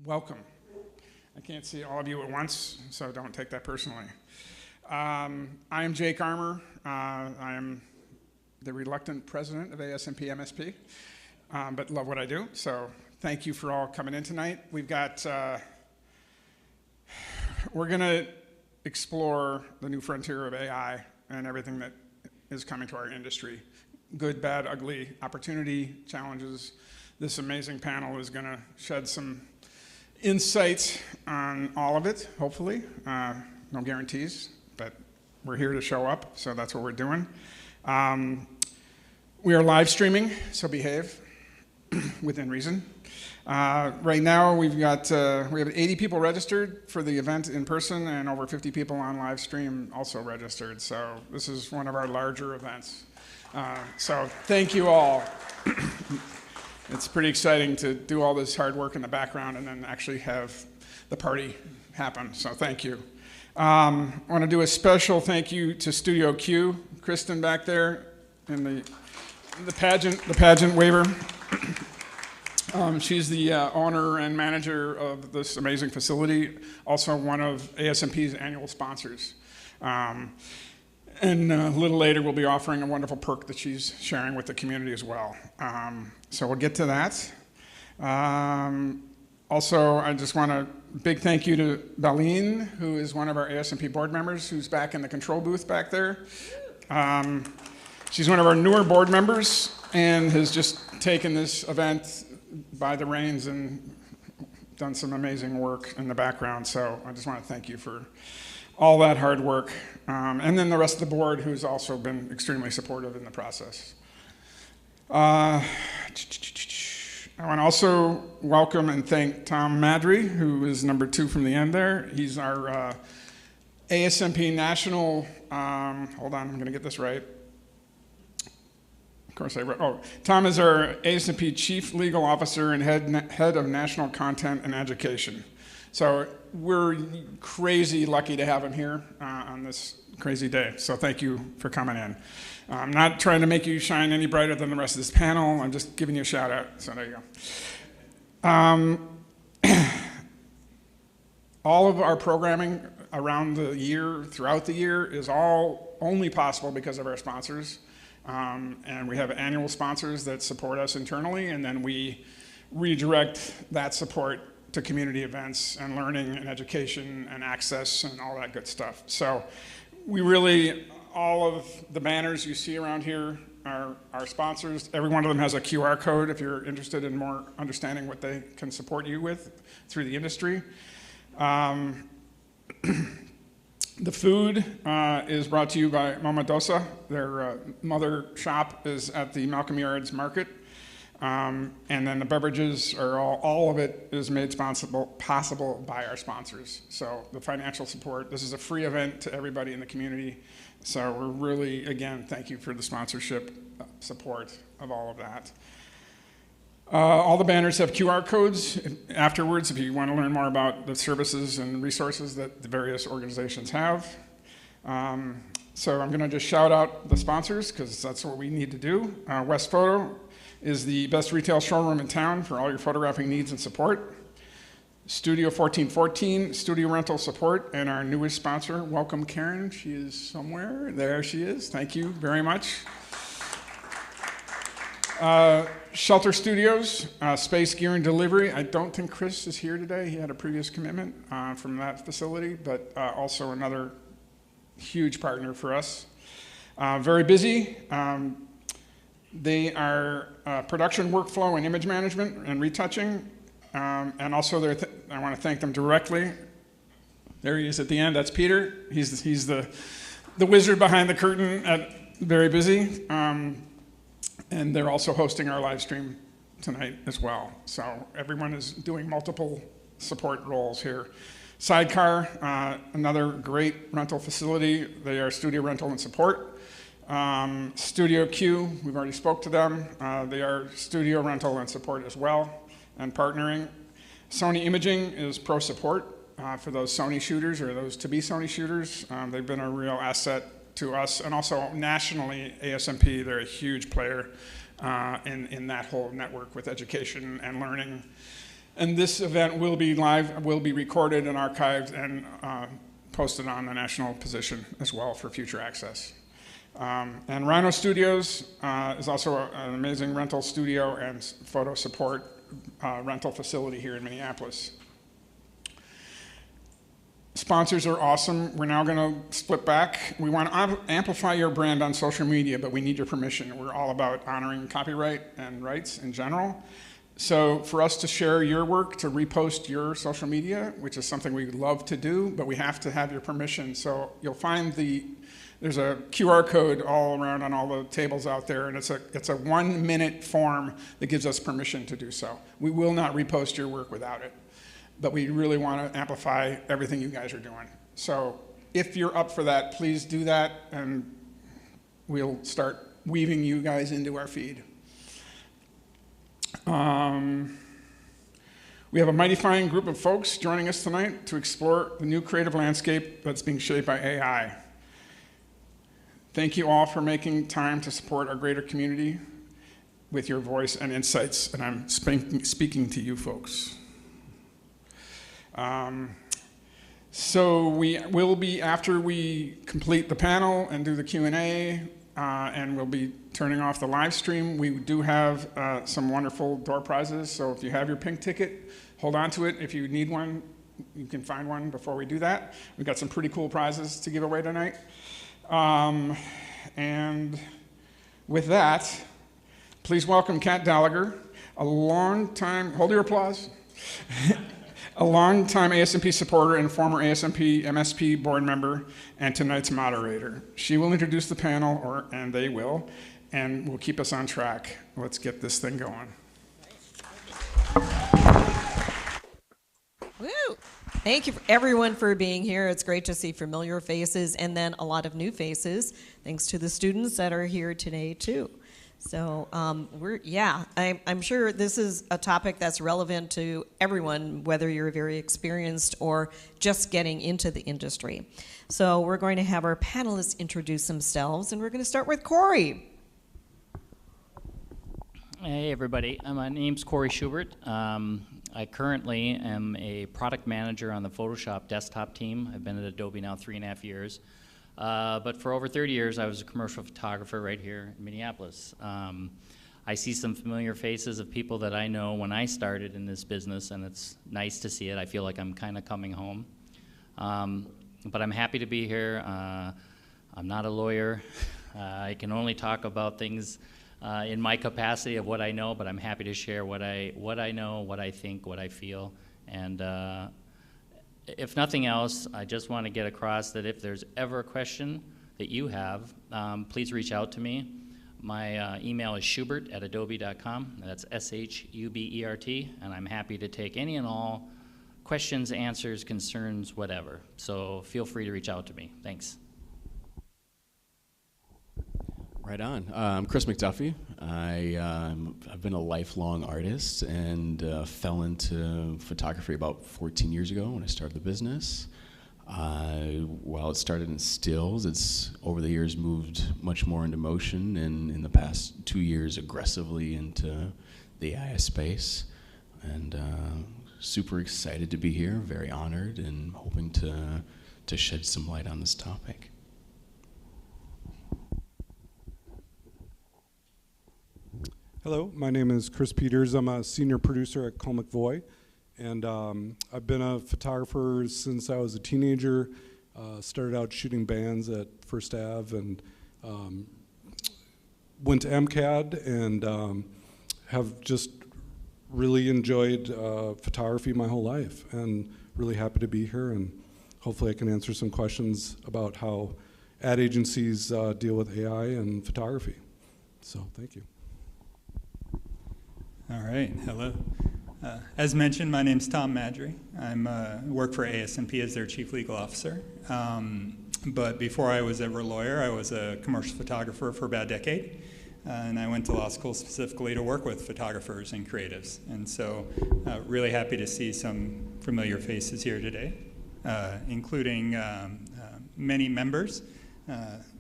Welcome. I can't see all of you at once, so don't take that personally. I am Jake Armour. I am the reluctant president of ASMP MSP, but love what I do. So thank you for all coming in tonight. We've got, we're going to explore the new frontier of AI and everything that is coming to our industry. Good, bad, ugly, opportunity, challenges. This amazing panel is going to shed some insights on all of it, hopefully. No guarantees, but we're here to show up, so that's what we're doing. We are live streaming, so behave within reason. Right now, we have 80 people registered for the event in person and over 50 people on live stream also registered. So this is one of our larger events. So thank you all. It's pretty exciting to do all this hard work in the background and then actually have the party happen, so thank you. I want to do a special thank you to Studio Q, Kristen back there in the pageant waiver. She's the owner and manager of this amazing facility, also one of ASMP's annual sponsors. And a little later, we'll be offering a wonderful perk that she's sharing with the community as well. So we'll get to that. Also, I just want a big thank you to Darlene, who is one of our ASMP board members, who's back in the control booth back there. She's one of our newer board members and has just taken this event by the reins and done some amazing work in the background. So I just want to thank you for all that hard work. And then the rest of the board, who's also been extremely supportive in the process. I want to also welcome and thank Tom Madry, who is number 2 from the end there. He's our ASMP National, hold on, I'm going to get this right. Of course I wrote, oh, Tom is our ASMP Chief Legal Officer and Head of National Content and Education. So we're crazy lucky to have him here on this crazy day. So thank you for coming in. I'm not trying to make you shine any brighter than the rest of this panel. I'm just giving you a shout out. So there you go. All of our programming around the year, throughout the year, is all only possible because of our sponsors. And we have annual sponsors that support us internally, and then we redirect that support to community events and learning and education and access and all that good stuff. So we really, all of the banners you see around here are our sponsors. Every one of them has a QR code if you're interested in more understanding what they can support you with through the industry. The food is brought to you by Mama Dosa. Their mother shop is at the Malcolm Yards Market. And then the beverages are all of it is made possible by our sponsors. So the financial support, this is a free event to everybody in the community. So we're really, again, thank you for the sponsorship support of all of that. All the banners have QR codes afterwards if you want to learn more about the services and resources that the various organizations have. So I'm going to just shout out the sponsors because that's what we need to do. West Photo is the best retail showroom in town for all your photographing needs and support. Studio 1414, studio rental support, and our newest sponsor, welcome Karen. She is somewhere. There she is. Thank you very much. Shelter Studios, space gear and delivery. I don't think Chris is here today. He had a previous commitment from that facility, but also another huge partner for us. Very busy. They are production workflow and image management and retouching. And also, I want to thank them directly. There he is at the end. That's Peter. He's the wizard behind the curtain at Very Busy. And they're also hosting our live stream tonight as well. So everyone is doing multiple support roles here. Sidecar, another great rental facility. They are studio rental and support. Studio Q, we've already spoke to them. They are studio rental and support as well, and partnering. Sony Imaging is pro support for those Sony shooters or those to-be Sony shooters. They've been a real asset to us, and also nationally, ASMP, they're a huge player in that whole network with education and learning And this event will be live, will be recorded and archived and posted on the national position as well for future access. And Rhino Studios is also an amazing rental studio and photo support rental facility here in Minneapolis. Sponsors are awesome. We're now going to split back. We want to amplify your brand on social media, but we need your permission. We're all about honoring copyright and rights in general. So for us to share your work, to repost your social media, which is something we love to do, but we have to have your permission. So you'll find there's a QR code all around on all the tables out there, and it's a 1-minute form that gives us permission to do so. We will not repost your work without it, but we really want to amplify everything you guys are doing. So if you're up for that, please do that, and we'll start weaving you guys into our feed. We have a mighty fine group of folks joining us tonight to explore the new creative landscape that's being shaped by AI. Thank you all for making time to support our greater community with your voice and insights, and I'm speaking to you folks. So we will be, after we complete the panel and do the Q&A, and we'll be turning off the live stream, we do have some wonderful door prizes, so if you have your pink ticket, hold on to it. If you need one, you can find one before we do that. We've got some pretty cool prizes to give away tonight. And with that, please welcome Kat Gallagher, a long-time, hold your applause, a long-time ASMP supporter and former ASMP MSP board member and tonight's moderator. She will introduce the panel, and they will, and will keep us on track. Let's get this thing going. Woo! Thank you everyone for being here. It's great to see familiar faces and then a lot of new faces, thanks to the students that are here today too. So I'm sure this is a topic that's relevant to everyone, whether you're very experienced or just getting into the industry. So we're going to have our panelists introduce themselves, and we're going to start with Corey. Hey everybody, my name's Corey Schubert. I currently am a product manager on the Photoshop desktop team. I've been at Adobe now 3.5 years. But for over 30 years, I was a commercial photographer right here in Minneapolis. I see some familiar faces of people that I know when I started in this business, and it's nice to see it. I feel like I'm kind of coming home. But I'm happy to be here. I'm not a lawyer. I can only talk about things in my capacity of what I know, but I'm happy to share what I know, what I think, what I feel. And if nothing else, I just want to get across that if there's ever a question that you have, please reach out to me. My email is schubert@adobe.com. That's S-H-U-B-E-R-T, and I'm happy to take any and all questions, answers, concerns, whatever. So feel free to reach out to me. Thanks. Right on. I'm Chris McDuffie. I've been a lifelong artist and fell into photography about 14 years ago when I started the business. While it started in stills, it's over the years moved much more into motion, and in the past 2 years aggressively into the AI space. And super excited to be here, very honored, and hoping to shed some light on this topic. Hello, my name is Chris Peters. I'm a senior producer at Cole McVoy, and I've been a photographer since I was a teenager. Started out shooting bands at First Ave, and went to MCAD, and have just really enjoyed photography my whole life, and really happy to be here, and hopefully I can answer some questions about how ad agencies deal with AI and photography. So, thank you. All right, hello. As mentioned, my name's Tom Madry. I work for ASMP as their chief legal officer. But before I was ever a lawyer, I was a commercial photographer for about a decade. And I went to law school specifically to work with photographers and creatives. And so really happy to see some familiar faces here today, including many members.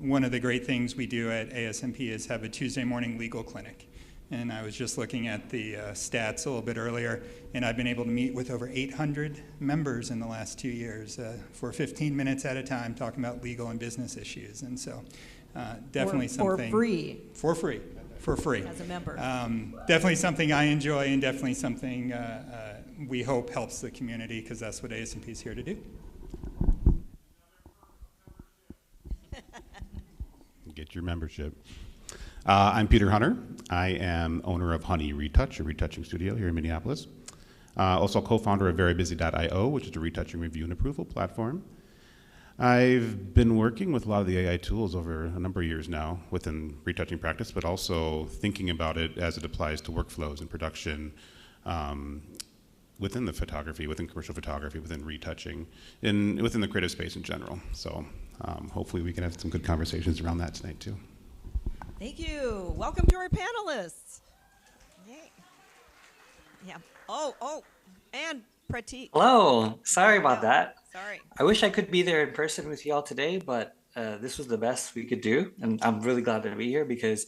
One of the great things we do at ASMP is have a Tuesday morning legal clinic. And I was just looking at the stats a little bit earlier, and I've been able to meet with over 800 members in the last 2 years for 15 minutes at a time talking about legal and business issues. And so definitely something. For free. For free. For free. As a member. Definitely something I enjoy, and definitely something we hope helps the community, because that's what ASMP is here to do. Get your membership. I'm Peter Hunter. I am owner of Honey Retouch, a retouching studio here in Minneapolis. Also co-founder of verybusy.io, which is a retouching review and approval platform. I've been working with a lot of the AI tools over a number of years now within retouching practice, but also thinking about it as it applies to workflows and production within the photography, within commercial photography, within retouching, and within the creative space in general. So hopefully we can have some good conversations around that tonight too. Thank you. Welcome to our panelists. Yay. Yeah. Oh, and Pratik. Hello. Sorry about that. Sorry. I wish I could be there in person with you all today, but this was the best we could do. And I'm really glad to be here because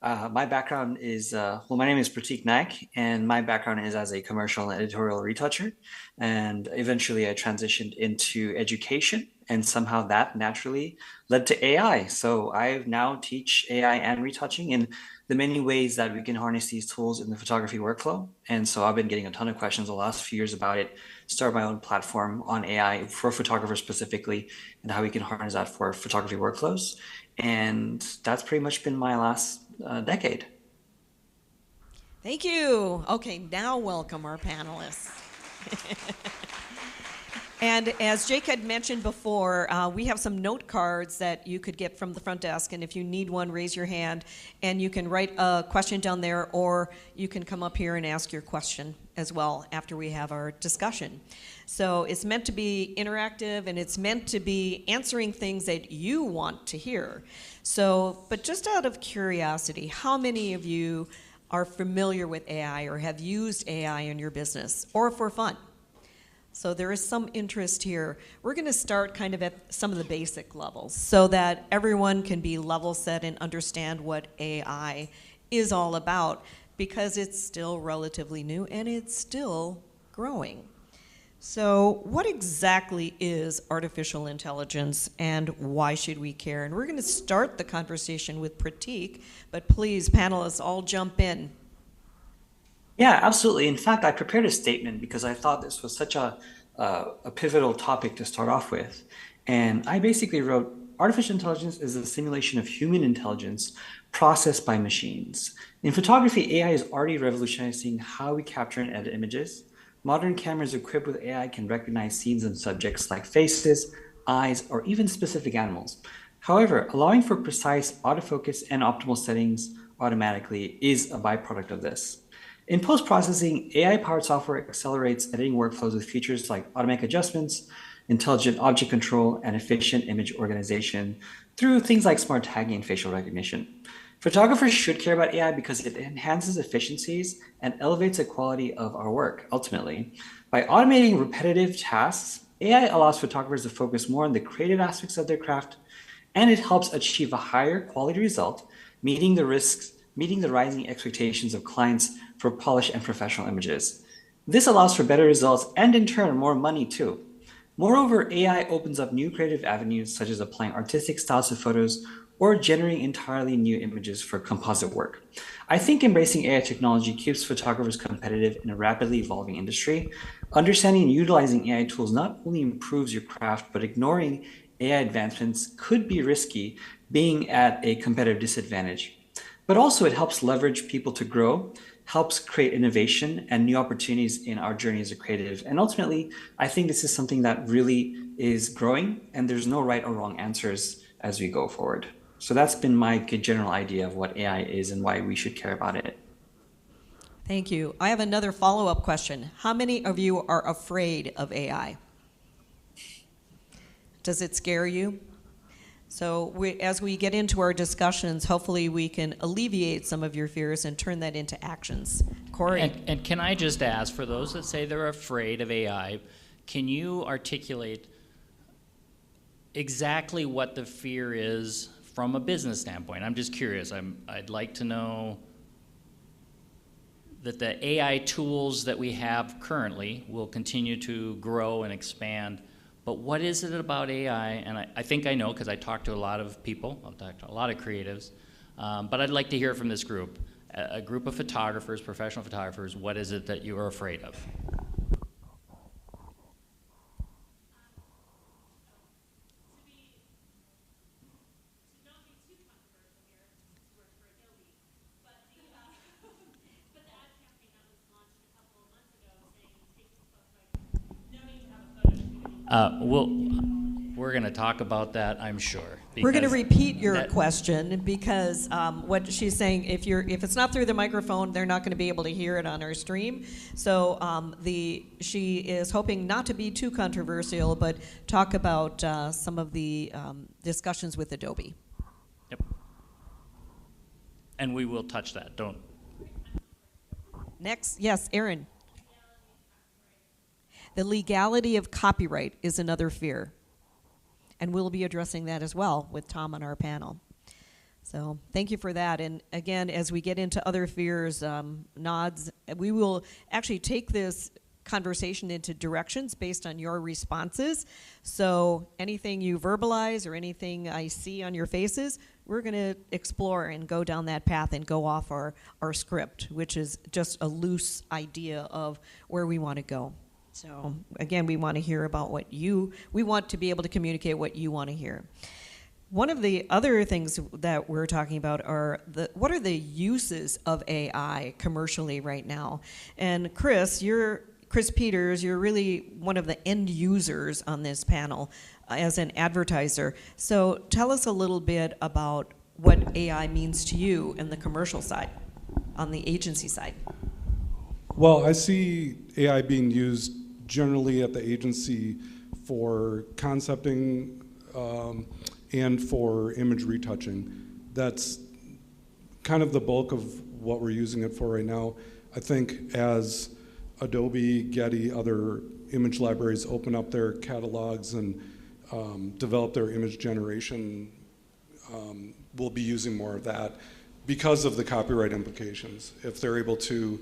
my background is, my name is Pratik Naik, and my background is as a commercial and editorial retoucher. And eventually I transitioned into education, and somehow that naturally led to AI. So I now teach AI and retouching in the many ways that we can harness these tools in the photography workflow. And so I've been getting a ton of questions the last few years about it, started my own platform on AI for photographers specifically, and how we can harness that for photography workflows. And that's pretty much been my last decade. Thank you. Okay, now welcome our panelists. And as Jake had mentioned before, we have some note cards that you could get from the front desk, and if you need one, raise your hand, and you can write a question down there, or you can come up here and ask your question as well after we have our discussion. So it's meant to be interactive, and it's meant to be answering things that you want to hear. So, but just out of curiosity, how many of you are familiar with AI or have used AI in your business, or for fun? So there is some interest here. We're going to start kind of at some of the basic levels so that everyone can be level set and understand what AI is all about, because it's still relatively new and it's still growing. So what exactly is artificial intelligence and why should we care? And we're going to start the conversation with Pratik, but please, panelists, all jump in. Yeah, absolutely. In fact, I prepared a statement because I thought this was such a pivotal topic to start off with. And I basically wrote, artificial intelligence is a simulation of human intelligence processed by machines. In photography, AI is already revolutionizing how we capture and edit images. Modern cameras equipped with AI can recognize scenes and subjects like faces, eyes, or even specific animals. However, allowing for precise autofocus and optimal settings automatically is a byproduct of this. In post-processing, AI-powered software accelerates editing workflows with features like automatic adjustments, intelligent object control, and efficient image organization through things like smart tagging and facial recognition. Photographers should care about AI because it enhances efficiencies and elevates the quality of our work, ultimately. By automating repetitive tasks, AI allows photographers to focus more on the creative aspects of their craft, and it helps achieve a higher quality result, meeting the rising expectations of clients for polished and professional images. This allows for better results and, in turn, more money too. Moreover, AI opens up new creative avenues such as applying artistic styles to photos or generating entirely new images for composite work. I think embracing AI technology keeps photographers competitive in a rapidly evolving industry. Understanding and utilizing AI tools not only improves your craft, but ignoring AI advancements could be risky, being at a competitive disadvantage. But also it helps leverage people to grow, helps create innovation and new opportunities in our journey as a creative. And ultimately, I think this is something that really is growing, and there's no right or wrong answers as we go forward. So that's been my general idea of what AI is and why we should care about it. Thank you. I have another follow-up question. How many of you are afraid of AI? Does it scare you? So as we get into our discussions, hopefully we can alleviate some of your fears and turn that into actions. Corey? And can I just ask, for those that say they're afraid of AI, can you articulate exactly what the fear is from a business standpoint? I'm just curious. I'd like to know that the AI tools that we have currently will continue to grow and expand. But what is it about AI? And I think I know because I talk to a lot of people, I've talked to a lot of creatives, but I'd like to hear from this group, a group of photographers, professional photographers, what is it that you are afraid of? We're going to talk about that, I'm sure. We're going to because repeat your that- question because what she's saying, if it's not through the microphone, they're not going to be able to hear it on our stream. So she is hoping not to be too controversial, but talk about some of the discussions with Adobe. Yep. And we will touch that, don't. Next, yes, Aaron. The legality of copyright is another fear. And we'll be addressing that as well with Tom on our panel. So thank you for that. And again, as we get into other fears, nods, we will actually take this conversation into directions based on your responses. So anything you verbalize or anything I see on your faces, we're going to explore and go down that path and go off our script, which is just a loose idea of where we want to go. So again, we want to hear about we want to be able to communicate what you want to hear. One of the other things that we're talking about are what are the uses of AI commercially right now? And Chris Peters, you're really one of the end users on this panel as an advertiser. So tell us a little bit about what AI means to you in the commercial side, on the agency side. Well, I see AI being used generally at the agency for concepting and for image retouching. That's kind of the bulk of what we're using it for right now. I think as Adobe, Getty, other image libraries open up their catalogs and develop their image generation, we'll be using more of that because of the copyright implications. If they're able to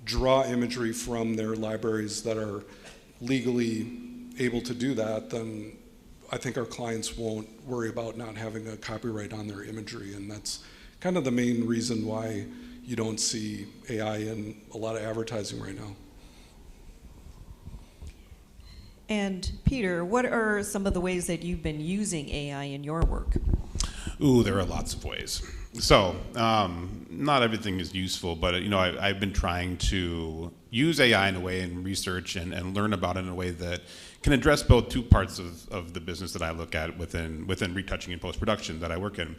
draw imagery from their libraries that are legally able to do that, then I think our clients won't worry about not having a copyright on their imagery, and that's kind of the main reason why you don't see AI in a lot of advertising right now. And Peter, what are some of the ways that you've been using AI in your work? Ooh, there are lots of ways. So, not everything is useful, but I've been trying to use AI in a way and research and learn about it in a way that can address both two parts of the business that I look at within retouching and post-production that I work in.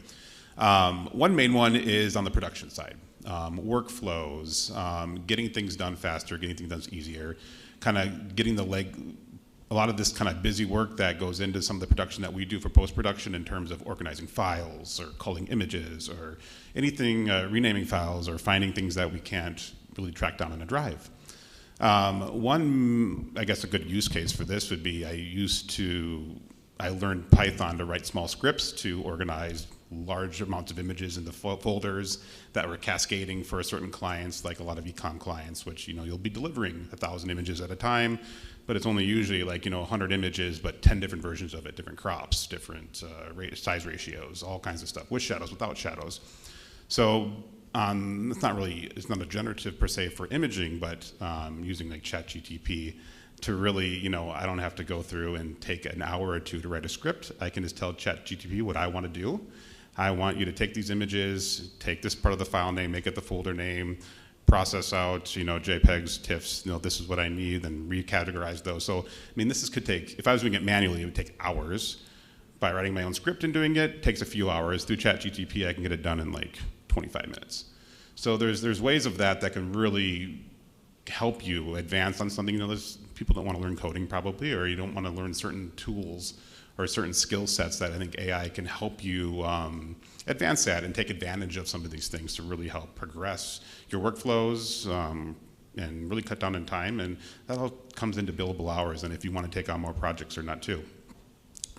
One main one is on the production side. Workflows, getting things done faster, getting things done easier, kind of getting a lot of this kind of busy work that goes into some of the production that we do for post-production in terms of organizing files or culling images or anything, renaming files or finding things that we can't really track down in a drive. One, I guess a good use case for this would be I learned Python to write small scripts to organize large amounts of images into folders that were cascading for certain clients, like a lot of e-com clients, which you'll be delivering 1,000 images at a time, but it's only usually 100 images, but 10 different versions of it, different crops, different size ratios, all kinds of stuff, with shadows, without shadows. So it's not a generative per se for imaging, but using like ChatGTP to really, I don't have to go through and take an hour or two to write a script. I can just tell ChatGTP what I want to do. I want you to take these images, take this part of the file name, make it the folder name, process out, JPEGs, TIFFs, this is what I need, and recategorize those. So, this could take, if I was doing it manually, it would take hours. By writing my own script and doing it takes a few hours. Through ChatGTP, I can get it done in like 25 minutes. So there's ways of that can really help you advance on something. There's people don't want to learn coding probably, or you don't want to learn certain tools or certain skill sets that I think AI can help you advance that and take advantage of some of these things to really help progress your workflows and really cut down on time. And that all comes into billable hours and if you want to take on more projects or not too.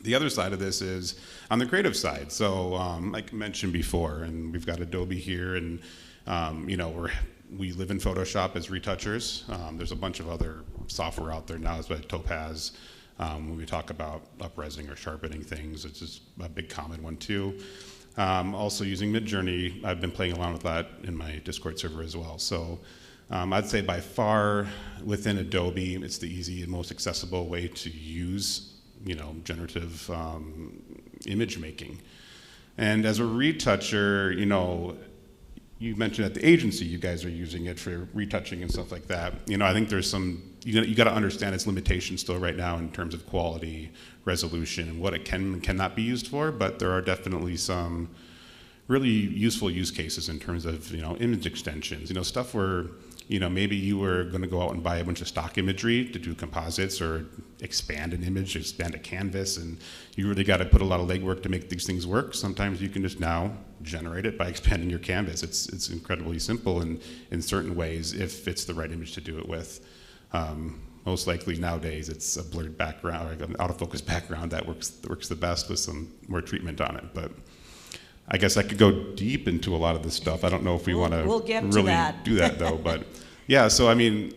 The other side of this is on the creative side. So like I mentioned before, and we've got Adobe here, and we're we live in Photoshop as retouchers. There's a bunch of other software out there now, like Topaz. When we talk about up-resing or sharpening things, it's just a big common one too. Also using Midjourney, I've been playing around with that in my Discord server as well. So I'd say by far within Adobe, it's the easy and most accessible way to use, generative image making. And as a retoucher, you mentioned at the agency you guys are using it for retouching and stuff like that. I think there's some, you got to understand its limitations still right now in terms of quality, resolution, and what it can and cannot be used for, but there are definitely some really useful use cases in terms of, image extensions, stuff where, maybe you were going to go out and buy a bunch of stock imagery to do composites or expand an image, expand a canvas, and you really got to put a lot of legwork to make these things work. Sometimes you can just now generate it by expanding your canvas. It's incredibly simple in certain ways if it's the right image to do it with. Most likely nowadays it's a blurred background, or an out of focus background that works the best with some more treatment on it. But I guess I could go deep into a lot of this stuff. I don't know if we want to really do that though. But yeah, so I mean,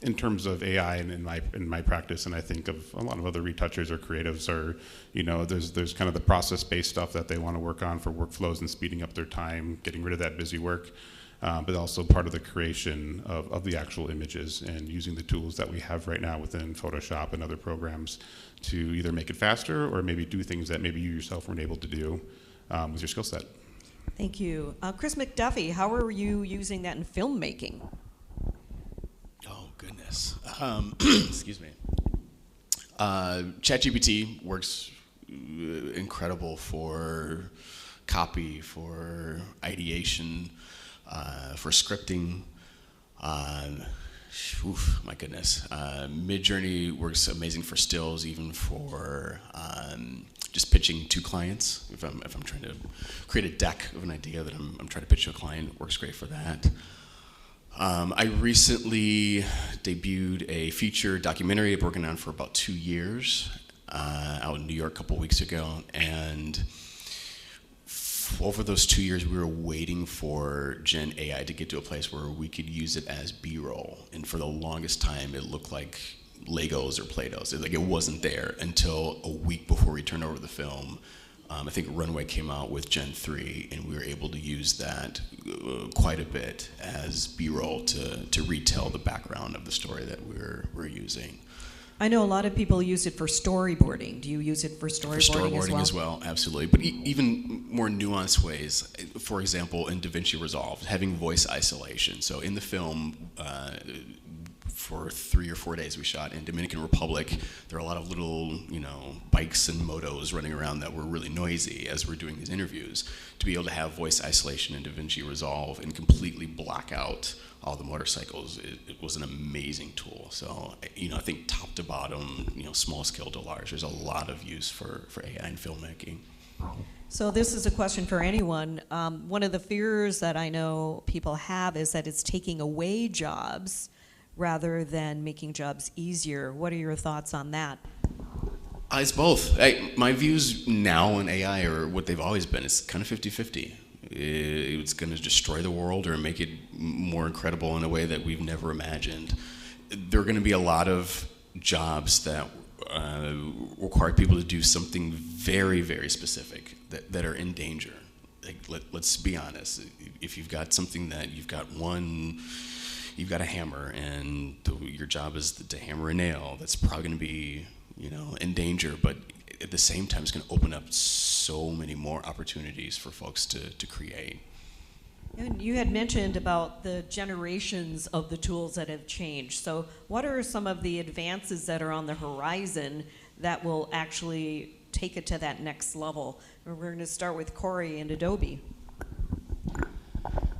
in terms of AI and in my practice, and I think of a lot of other retouchers or creatives are, there's kind of the process-based stuff that they want to work on for workflows and speeding up their time, getting rid of that busy work, but also part of the creation of the actual images and using the tools that we have right now within Photoshop and other programs to either make it faster or maybe do things that maybe you yourself weren't able to do with your skill set. Thank you. Chris McDuffie, how are you using that in filmmaking? Oh, goodness. Excuse me. ChatGPT works incredible for copy, for ideation, for scripting. My goodness. Midjourney works amazing for stills, even for just pitching to clients. If I'm trying to create a deck of an idea that I'm trying to pitch to a client, it works great for that. I recently debuted a feature documentary I've been working on for about 2 years out in New York a couple weeks ago, and over those 2 years we were waiting for Gen AI to get to a place where we could use it as B-roll, and for the longest time it looked like Legos or Play-Dohs. It wasn't there until a week before we turned over the film. I think Runway came out with Gen 3, and we were able to use that quite a bit as B-roll to retell the background of the story that we're using. I know a lot of people use it for storyboarding. Do you use it for storyboarding as well? Absolutely. But even more nuanced ways. For example, in DaVinci Resolve, having voice isolation. So in the film, for 3 or 4 days we shot in Dominican Republic, there are a lot of little, bikes and motos running around that were really noisy as we're doing these interviews. To be able to have voice isolation in DaVinci Resolve and completely block out all the motorcycles, it was an amazing tool. So, I think top to bottom, small scale to large, there's a lot of use for AI in filmmaking. So this is a question for anyone. One of the fears that I know people have is that it's taking away jobs rather than making jobs easier. What are your thoughts on that? It's both. My views now on AI are what they've always been. It's kind of 50-50. It's going to destroy the world or make it more incredible in a way that we've never imagined. There are going to be a lot of jobs that require people to do something very, very specific that are in danger. Let's be honest. If you've got something that you've got a hammer and your job is to hammer a nail, that's probably going to be in danger, but at the same time it's going to open up so many more opportunities for folks to create. And you had mentioned about the generations of the tools that have changed. So what are some of the advances that are on the horizon that will actually take it to that next level? We're going to start with Corey and Adobe.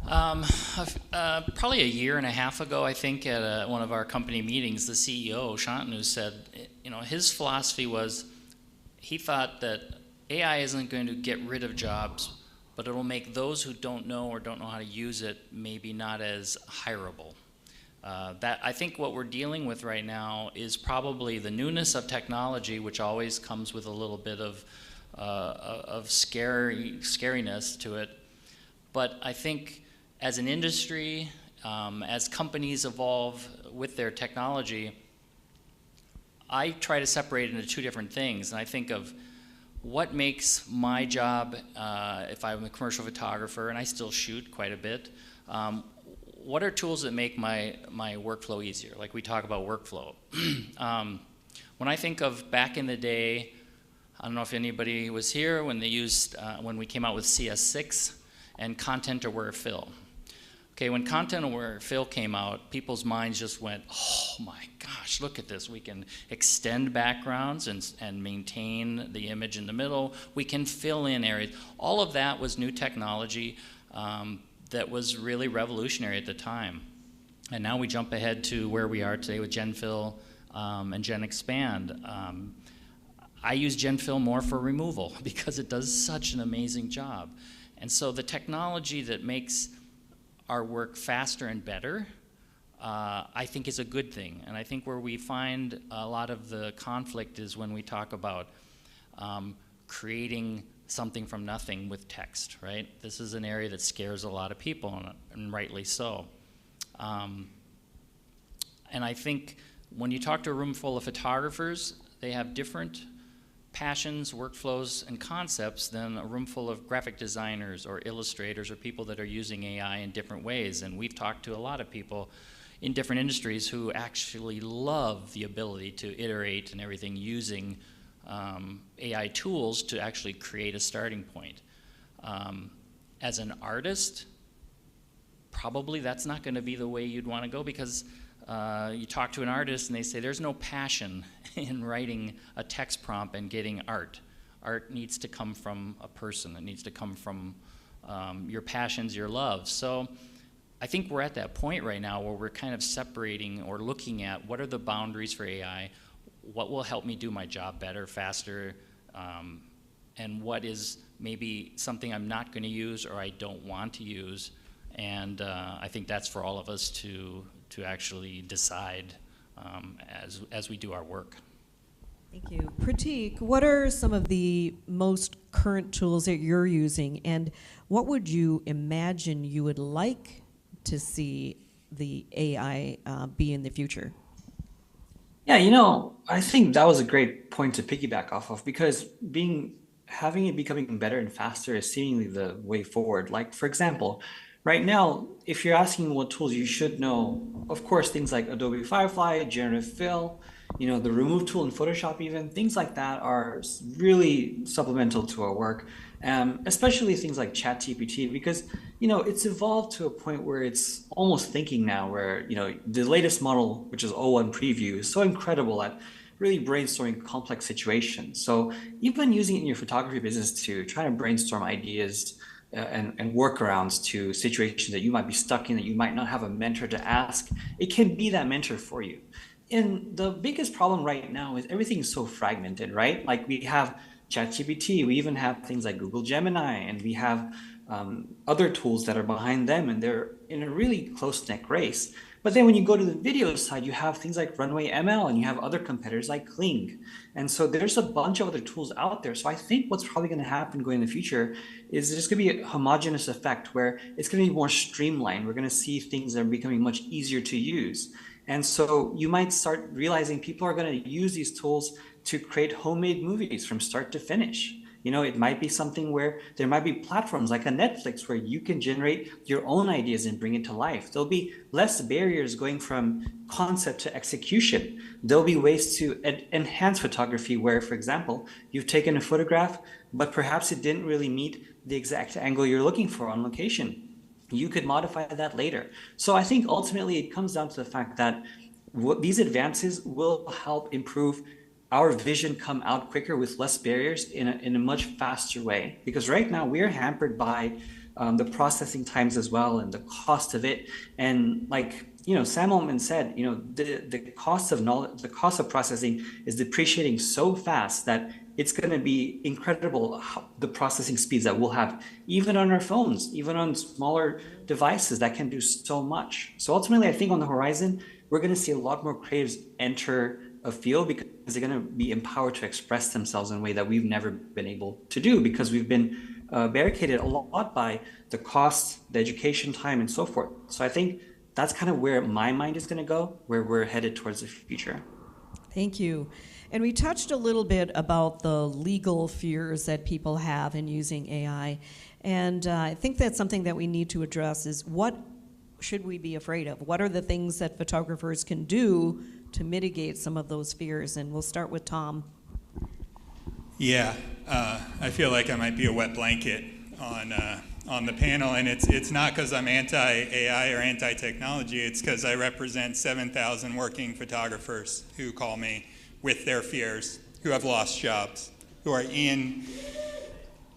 Probably a year and a half ago, I think, at one of our company meetings, the CEO, Shantanu, said, his philosophy was he thought that AI isn't going to get rid of jobs, but it'll make those who don't know how to use it maybe not as hireable. I think what we're dealing with right now is probably the newness of technology, which always comes with a little bit of scariness to it. But I think as an industry, As companies evolve with their technology, I try to separate it into two different things, and I think of what makes my job, if I'm a commercial photographer, and I still shoot quite a bit, what are tools that make my workflow easier? Like we talk about workflow. When I think of back in the day, I don't know if anybody was here when they used, when we came out with CS6 and Content Aware Fill. Okay, when Content Aware Fill came out, people's minds just went, oh my gosh, look at this. We can extend backgrounds and maintain the image in the middle. We can fill in areas. All of that was new technology that was really revolutionary at the time. And now we jump ahead to where we are today with GenFill and GenExpand. I use GenFill more for removal because it does such an amazing job. And so the technology that makes our work faster and better, I think is a good thing. And I think where we find a lot of the conflict is when we talk about creating something from nothing with text, right? This is an area that scares a lot of people, and rightly so. And I think when you talk to a room full of photographers, they have different passions, workflows, and concepts than a room full of graphic designers or illustrators or people that are using AI in different ways. And we've talked to a lot of people in different industries who actually love the ability to iterate and everything using AI tools to actually create a starting point. As an artist, probably that's not going to be the way you'd want to go, because you talk to an artist and they say there's no passion in writing a text prompt and getting art. Art needs to come from a person. It needs to come from your passions, your loves. So I think we're at that point right now where we're kind of separating or looking at what are the boundaries for AI, what will help me do my job better, faster, and what is maybe something I'm not going to use or I don't want to use. And I think that's for all of us to actually decide as we do our work. Thank you. Pratik, what are some of the most current tools that you're using, and what would you imagine you would like to see the AI be in the future? Yeah, I think that was a great point to piggyback off of, because having it becoming better and faster is seemingly the way forward. Like, for example, right now, if you're asking what tools you should know, of course, things like Adobe Firefly, Generative Fill, the remove tool in Photoshop even, things like that are really supplemental to our work, especially things like ChatGPT, because, it's evolved to a point where it's almost thinking now where, the latest model, which is O1 Preview, is so incredible at really brainstorming complex situations. So even using it in your photography business to try to brainstorm ideas and workarounds to situations that you might be stuck in, that you might not have a mentor to ask, it can be that mentor for you. And the biggest problem right now is everything is so fragmented, right? Like we have ChatGPT, we even have things like Google Gemini, and we have other tools that are behind them, and they're in a really close-neck race. But then when you go to the video side, you have things like Runway ML, and you have other competitors like Kling. And so there's a bunch of other tools out there. So I think what's probably going to happen going in the future is there's going to be a homogeneous effect where it's going to be more streamlined. We're going to see things that are becoming much easier to use. And so you might start realizing people are going to use these tools to create homemade movies from start to finish. It might be something where there might be platforms like a Netflix where you can generate your own ideas and bring it to life. There'll be less barriers going from concept to execution. There'll be ways to enhance photography where, for example, you've taken a photograph, but perhaps it didn't really meet the exact angle you're looking for on location. You could modify that later. So I think ultimately it comes down to the fact that these advances will help improve our vision come out quicker with less barriers in a much faster way. Because right now we're hampered by the processing times as well and the cost of it. And like, Sam Altman said, the cost of knowledge, the cost of processing is depreciating so fast that it's going to be incredible the processing speeds that we'll have, even on our phones, even on smaller devices that can do so much. So ultimately, I think on the horizon, we're going to see a lot more creatives enter a field because they're going to be empowered to express themselves in a way that we've never been able to do, because we've been barricaded a lot by the cost, the education time, and so forth. So I think that's kind of where my mind is going to go, where we're headed towards the future. Thank you. And we touched a little bit about the legal fears that people have in using AI. And I think that's something that we need to address is what should we be afraid of? What are the things that photographers can do to mitigate some of those fears? And we'll start with Tom. Yeah, I feel like I might be a wet blanket on the panel, and it's not because I'm anti-AI or anti-technology, it's because I represent 7,000 working photographers who call me with their fears, who have lost jobs, who are in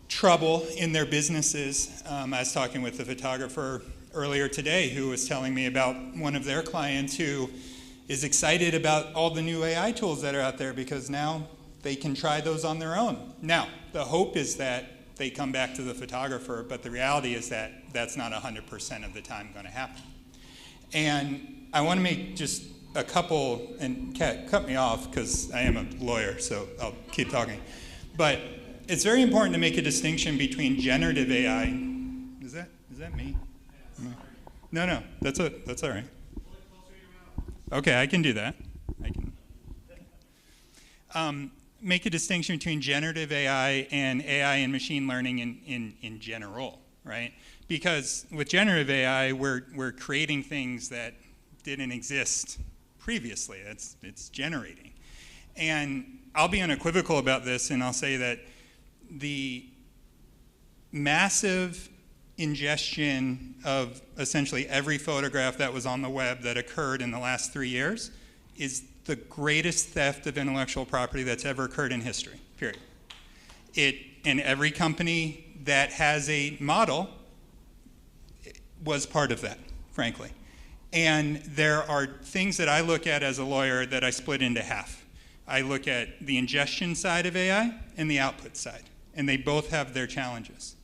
trouble in their businesses. I was talking with a photographer earlier today who was telling me about one of their clients who is excited about all the new AI tools that are out there because now they can try those on their own. Now, the hope is that they come back to the photographer, but the reality is that that's not 100% of the time going to happen. And I want to make just a couple, and cut me off because I am a lawyer, so I'll keep talking. But it's very important to make a distinction between generative AI. Is that me? No, that's all right. Okay, I can do that. Make a distinction between generative AI and AI and machine learning in general, right? Because with generative AI, we're creating things that didn't exist previously. It's generating. And I'll be unequivocal about this, and I'll say that the massive ingestion of essentially every photograph that was on the web that occurred in the last 3 years is the greatest theft of intellectual property that's ever occurred in history, period. And every company that has a model was part of that, frankly. And there are things that I look at as a lawyer that I split into half. I look at the ingestion side of AI and the output side, and they both have their challenges.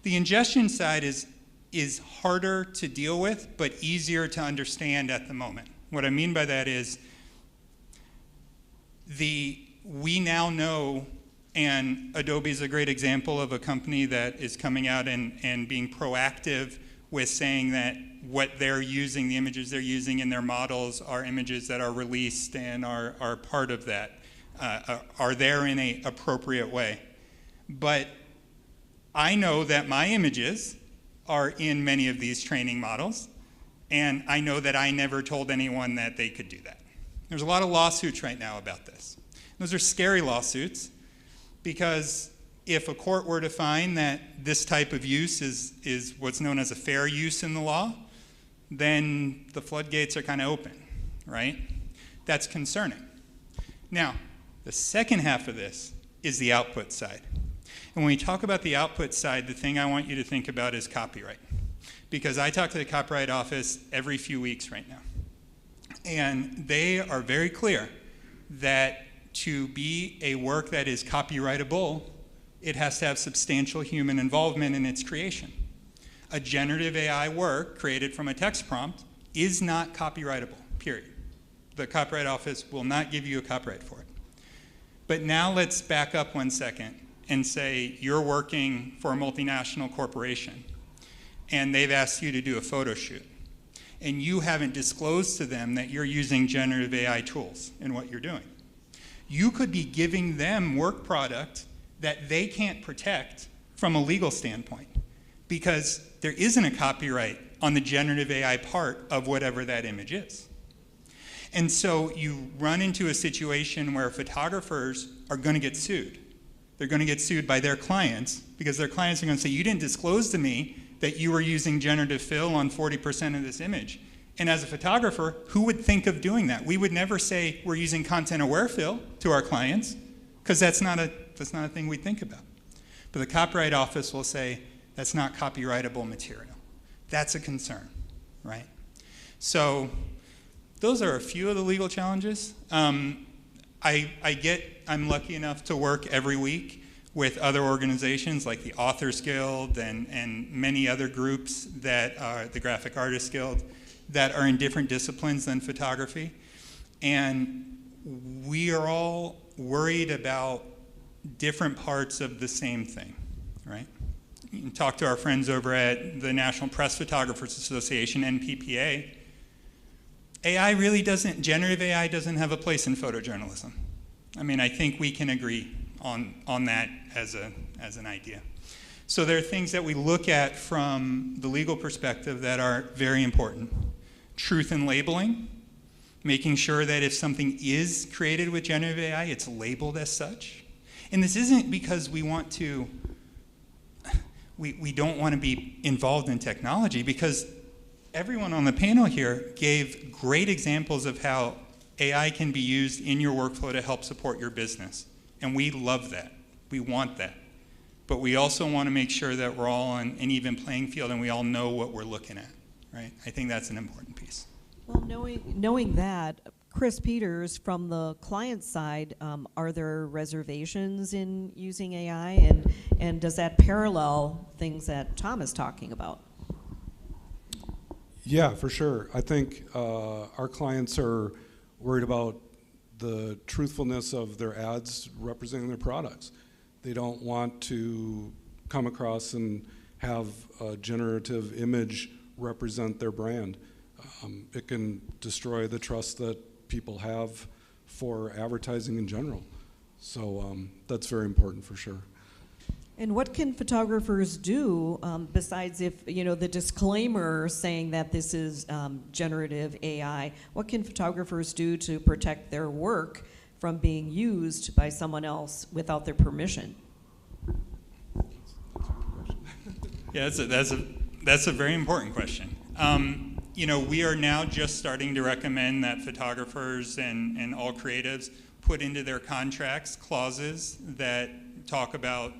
The ingestion side is harder to deal with, but easier to understand at the moment. What I mean by that is we now know, and Adobe is a great example of a company that is coming out and being proactive with saying that what they're using, the images they're using in their models are images that are released and are part of that, are there in an appropriate way. But I know that my images are in many of these training models, and I know that I never told anyone that they could do that. There's a lot of lawsuits right now about this. Those are scary lawsuits because if a court were to find that this type of use is what's known as a fair use in the law, then the floodgates are kind of open, right? That's concerning. Now, the second half of this is the output side. And when we talk about the output side, the thing I want you to think about is copyright. Because I talk to the Copyright Office every few weeks right now. And they are very clear that to be a work that is copyrightable, it has to have substantial human involvement in its creation. A generative AI work created from a text prompt is not copyrightable, period. The Copyright Office will not give you a copyright for it. But now let's back up 1 second and say you're working for a multinational corporation and they've asked you to do a photo shoot and you haven't disclosed to them that you're using generative AI tools in what you're doing. You could be giving them work product that they can't protect from a legal standpoint because there isn't a copyright on the generative AI part of whatever that image is. And so you run into a situation where photographers are going to get sued. They're going to get sued by their clients because their clients are going to say, you didn't disclose to me that you were using generative fill on 40% of this image. And as a photographer, who would think of doing that? We would never say we're using content-aware fill to our clients because that's not a thing we think about. But the Copyright Office will say that's not copyrightable material. That's a concern, right? So those are a few of the legal challenges. I'm lucky enough to work every week with other organizations like the Authors Guild and many other groups that are the Graphic Artists Guild that are in different disciplines than photography. And we are all worried about different parts of the same thing, right? You can talk to our friends over at the National Press Photographers Association, NPPA, generative AI doesn't have a place in photojournalism. I mean, I think we can agree on that as an idea. So there are things that we look at from the legal perspective that are very important. Truth in labeling, making sure that if something is created with generative AI, it's labeled as such. And this isn't because we don't want to be involved in technology, because everyone on the panel here gave great examples of how AI can be used in your workflow to help support your business. And we love that. We want that. But we also want to make sure that we're all on an even playing field and we all know what we're looking at, right? I think that's an important piece. Well, knowing that, Chris Peters, from the client side, are there reservations in using AI, and does that parallel things that Tom is talking about? Yeah, for sure. I think our clients are worried about the truthfulness of their ads representing their products. They don't want to come across and have a generative image represent their brand. It can destroy the trust that people have for advertising in general. So that's very important for sure. And what can photographers do besides the disclaimer saying that this is generative AI? What can photographers do to protect their work from being used by someone else without their permission? Yeah, that's a very important question. We are now just starting to recommend that photographers and all creatives put into their contracts clauses that talk about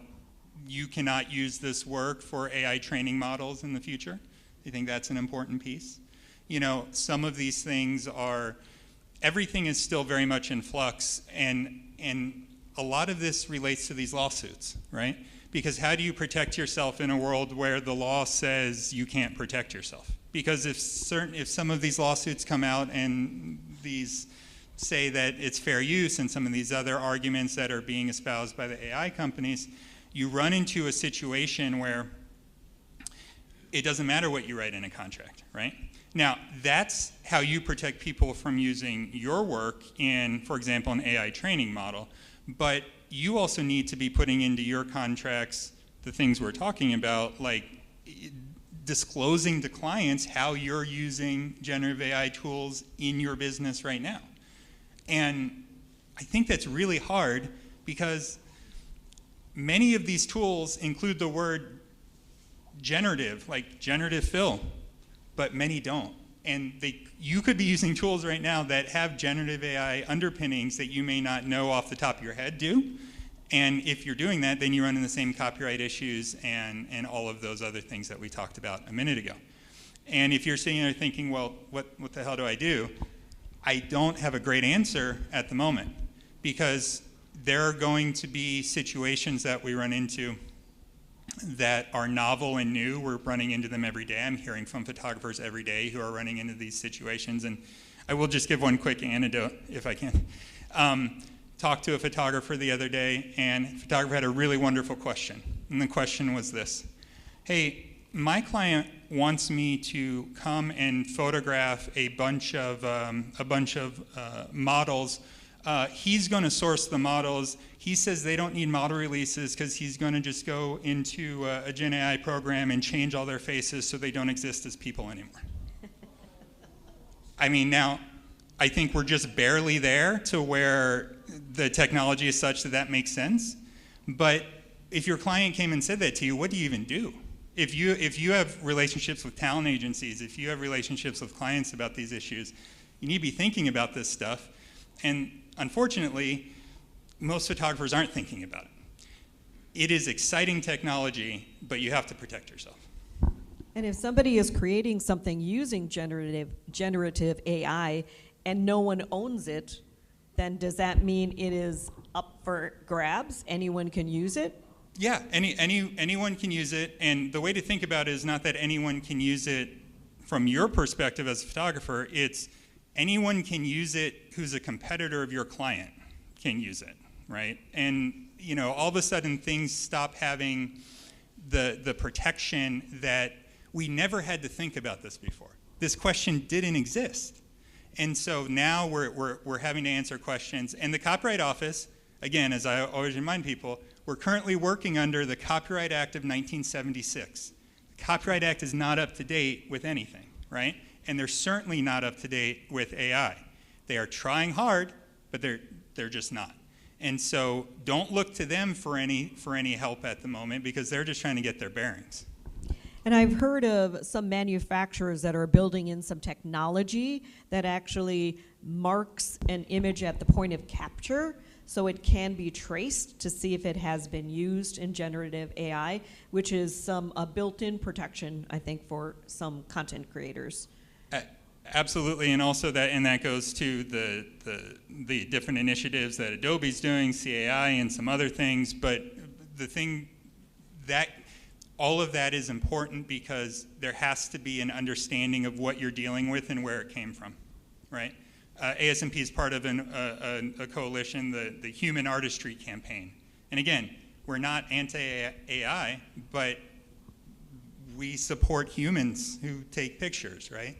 you cannot use this work for AI training models in the future. I think that's an important piece. Some of these things everything is still very much in flux, and a lot of this relates to these lawsuits, right? Because how do you protect yourself in a world where the law says you can't protect yourself? Because if some of these lawsuits come out and these say that it's fair use and some of these other arguments that are being espoused by the AI companies, you run into a situation where it doesn't matter what you write in a contract, right? Now, that's how you protect people from using your work in, for example, an AI training model. But you also need to be putting into your contracts the things we're talking about, like disclosing to clients how you're using generative AI tools in your business right now. And I think that's really hard because many of these tools include the word generative, like generative fill, but many don't. And you could be using tools right now that have generative AI underpinnings that you may not know off the top of your head do. And if you're doing that, then you run into the same copyright issues and all of those other things that we talked about a minute ago. And if you're sitting there thinking, well, what the hell do? I don't have a great answer at the moment, because there are going to be situations that we run into that are novel and new. We're running into them every day. I'm hearing from photographers every day who are running into these situations. And I will just give one quick anecdote, if I can. Talked to a photographer the other day, and the photographer had a really wonderful question. And the question was this: hey, my client wants me to come and photograph a bunch of models. He's going to source the models. He says they don't need model releases because he's going to just go into a Gen AI program and change all their faces so they don't exist as people anymore. I mean, now, I think we're just barely there to where the technology is such that makes sense. But if your client came and said that to you, what do you even do? If you have relationships with talent agencies, if you have relationships with clients about these issues, you need to be thinking about this stuff. And unfortunately, most photographers aren't thinking about it. It is exciting technology, but you have to protect yourself. And if somebody is creating something using generative AI and no one owns it, then does that mean it is up for grabs? Anyone can use it? Yeah, anyone can use it. And the way to think about it is not that anyone can use it from your perspective as a photographer. It's anyone can use it who's a competitor of your client can use it, right? And all of a sudden things stop having the protection that we never had to think about this before. This question didn't exist. And so now we're having to answer questions. And the Copyright Office, again, as I always remind people, we're currently working under the Copyright Act of 1976. The Copyright Act is not up to date with anything, right? And they're certainly not up to date with AI. They are trying hard, but they're just not. And so don't look to them for any help at the moment, because they're just trying to get their bearings. And I've heard of some manufacturers that are building in some technology that actually marks an image at the point of capture, so it can be traced to see if it has been used in generative AI, which is a built-in protection, I think, for some content creators. Absolutely, and also that goes to the different initiatives that Adobe's doing, CAI, and some other things. But the thing that all of that is important, because there has to be an understanding of what you're dealing with and where it came from, right? ASMP is part of a coalition, the Human Artistry campaign. And again, we're not anti-AI, but we support humans who take pictures, right?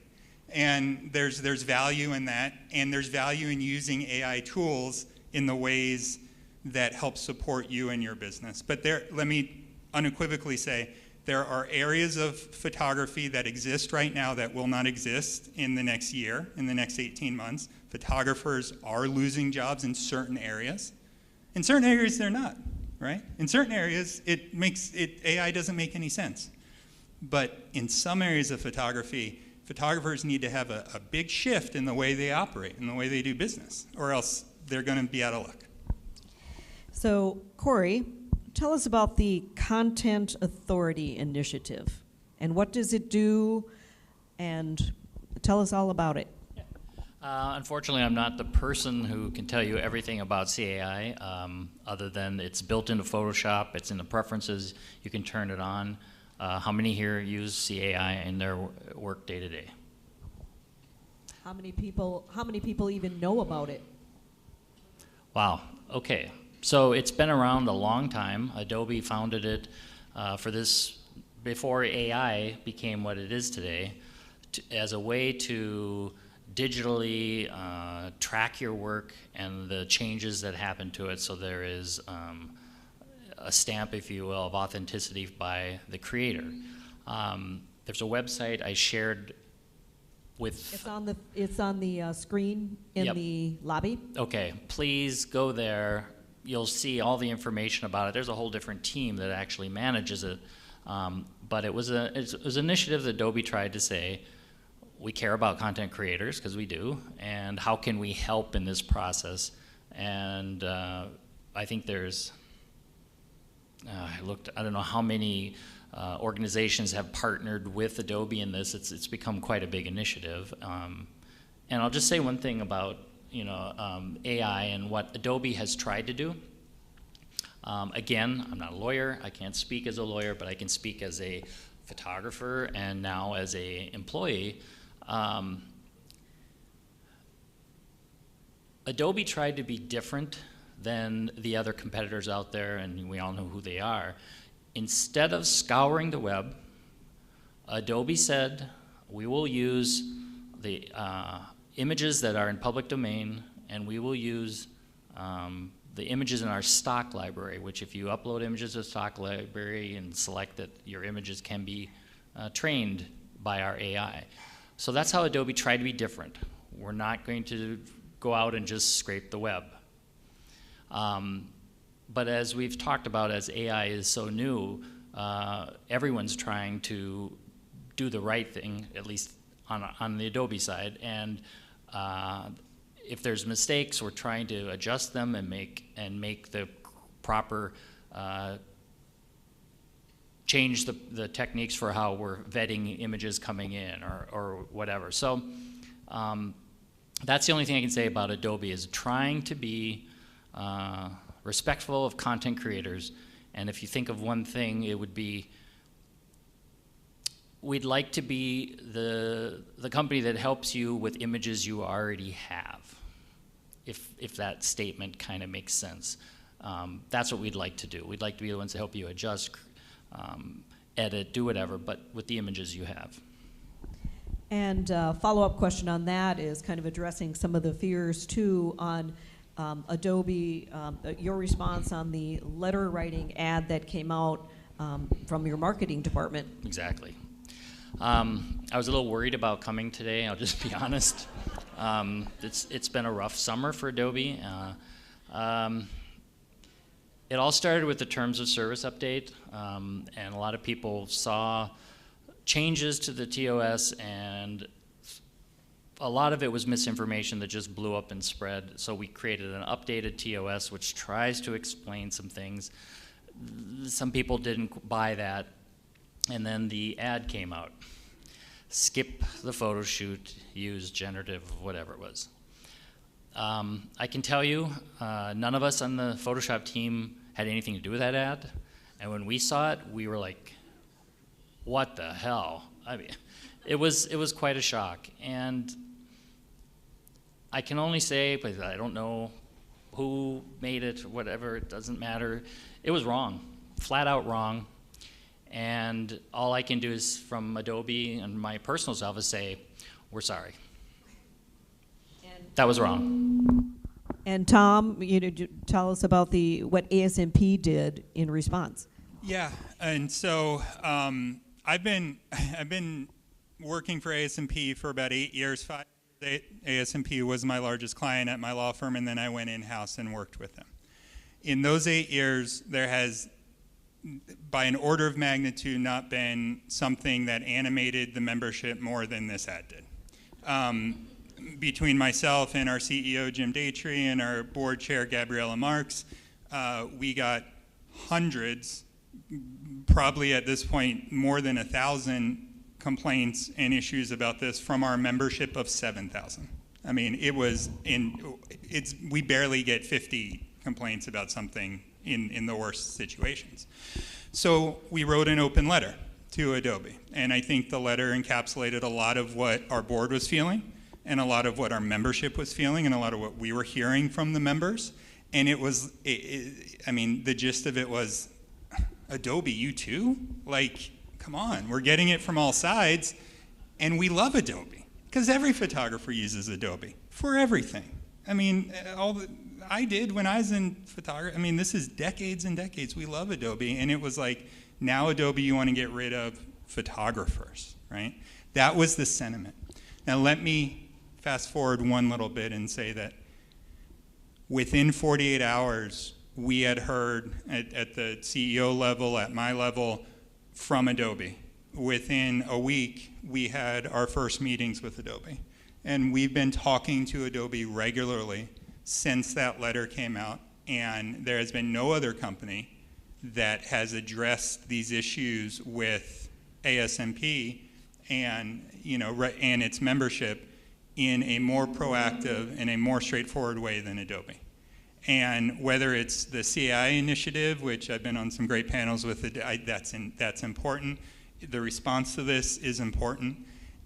And there's value in that, and there's value in using AI tools in the ways that help support you and your business. But let me unequivocally say, there are areas of photography that exist right now that will not exist in the next year, in the next 18 months. Photographers are losing jobs in certain areas. In certain areas, they're not, right? In certain areas, AI doesn't make any sense. But in some areas of photography, photographers need to have a big shift in the way they operate, in the way they do business, or else they're going to be out of luck. So, Corey, tell us about the Content Authority Initiative, and what does it do, and tell us all about it. Unfortunately, I'm not the person who can tell you everything about CAI, other than it's built into Photoshop, it's in the preferences, you can turn it on. How many here use CAI in their work day to day? How many people even know about it? Wow, okay. So it's been around a long time. Adobe founded it for this before AI became what it is today, as a way to digitally track your work and the changes that happen to it, so there is a stamp, if you will, of authenticity by the creator. There's a website I shared with... It's on the screen in Yep. the lobby. Okay, please go there. You'll see all the information about it. There's a whole different team that actually manages it. But it was an initiative that Adobe tried to say, we care about content creators, because we do, and how can we help in this process? And I think there's, I don't know how many organizations have partnered with Adobe in this. It's become quite a big initiative. And I'll just say one thing about AI and what Adobe has tried to do. Again, I'm not a lawyer. I can't speak as a lawyer, but I can speak as a photographer and now as an employee. Adobe tried to be different than the other competitors out there, and we all know who they are. Instead of scouring the web, Adobe said, we will use the images that are in public domain, and we will use the images in our stock library, which if you upload images to stock library and select that your images can be trained by our AI. So that's how Adobe tried to be different. We're not going to go out and just scrape the web. But as we've talked about, as AI is so new, everyone's trying to do the right thing, at least on the Adobe side. And if there's mistakes, we're trying to adjust them and make the proper change the techniques for how we're vetting images coming in or whatever. So that's the only thing I can say about Adobe, is trying to be respectful of content creators. And if you think of one thing, it would be, we'd like to be the company that helps you with images you already have, if that statement kind of makes sense. That's what we'd like to do. We'd like to be the ones that help you adjust, edit, do whatever, but with the images you have. And follow-up question on that is kind of addressing some of the fears too on Adobe, your response on the letter writing ad that came out from your marketing department. Exactly. I was a little worried about coming today, I'll just be honest. It's been a rough summer for Adobe. It all started with the terms of service update, and a lot of people saw changes to the TOS, and a lot of it was misinformation that just blew up and spread. So we created an updated TOS which tries to explain some things. Some people didn't buy that, and then the ad came out. Skip the photo shoot, use Generative, whatever it was. I can tell you, none of us on the Photoshop team had anything to do with that ad, and when we saw it, we were like, what the hell? I mean, it was quite a shock, and I can only say, but I don't know who made it, or whatever, it doesn't matter. It was wrong, flat out wrong, and all I can do is, from Adobe and my personal self, is say, we're sorry. That was wrong. And Tom, tell us about what ASMP did in response. Yeah, and so I've been working for ASMP for about 8 years. 5 years. ASMP was my largest client at my law firm, and then I went in-house and worked with them. In those 8 years, there has, by an order of magnitude, not been something that animated the membership more than this ad did. Between myself and our CEO, Jim Daytree, and our board chair, Gabriella Marks, we got hundreds, probably at this point more than 1,000 complaints and issues about this from our membership of 7,000. I mean, we barely get 50 complaints about something in the worst situations. So we wrote an open letter to Adobe, and I think the letter encapsulated a lot of what our board was feeling, and a lot of what our membership was feeling, and a lot of what we were hearing from the members. And it was, I mean, the gist of it was, Adobe, you too? Like, come on, we're getting it from all sides, and we love Adobe, because every photographer uses Adobe for everything. I mean, I did when I was in photography. I mean, this is decades and decades. We love Adobe, and it was like, now Adobe, you want to get rid of photographers, right? That was the sentiment. Now let me fast forward one little bit and say that within 48 hours, we had heard at the CEO level, at my level, from Adobe. Within a week, we had our first meetings with Adobe. And we've been talking to Adobe regularly since that letter came out, and there has been no other company that has addressed these issues with ASMP and, and its membership in a more proactive and a more straightforward way than Adobe. And whether it's the CAI initiative, which I've been on some great panels with, that's important. The response to this is important.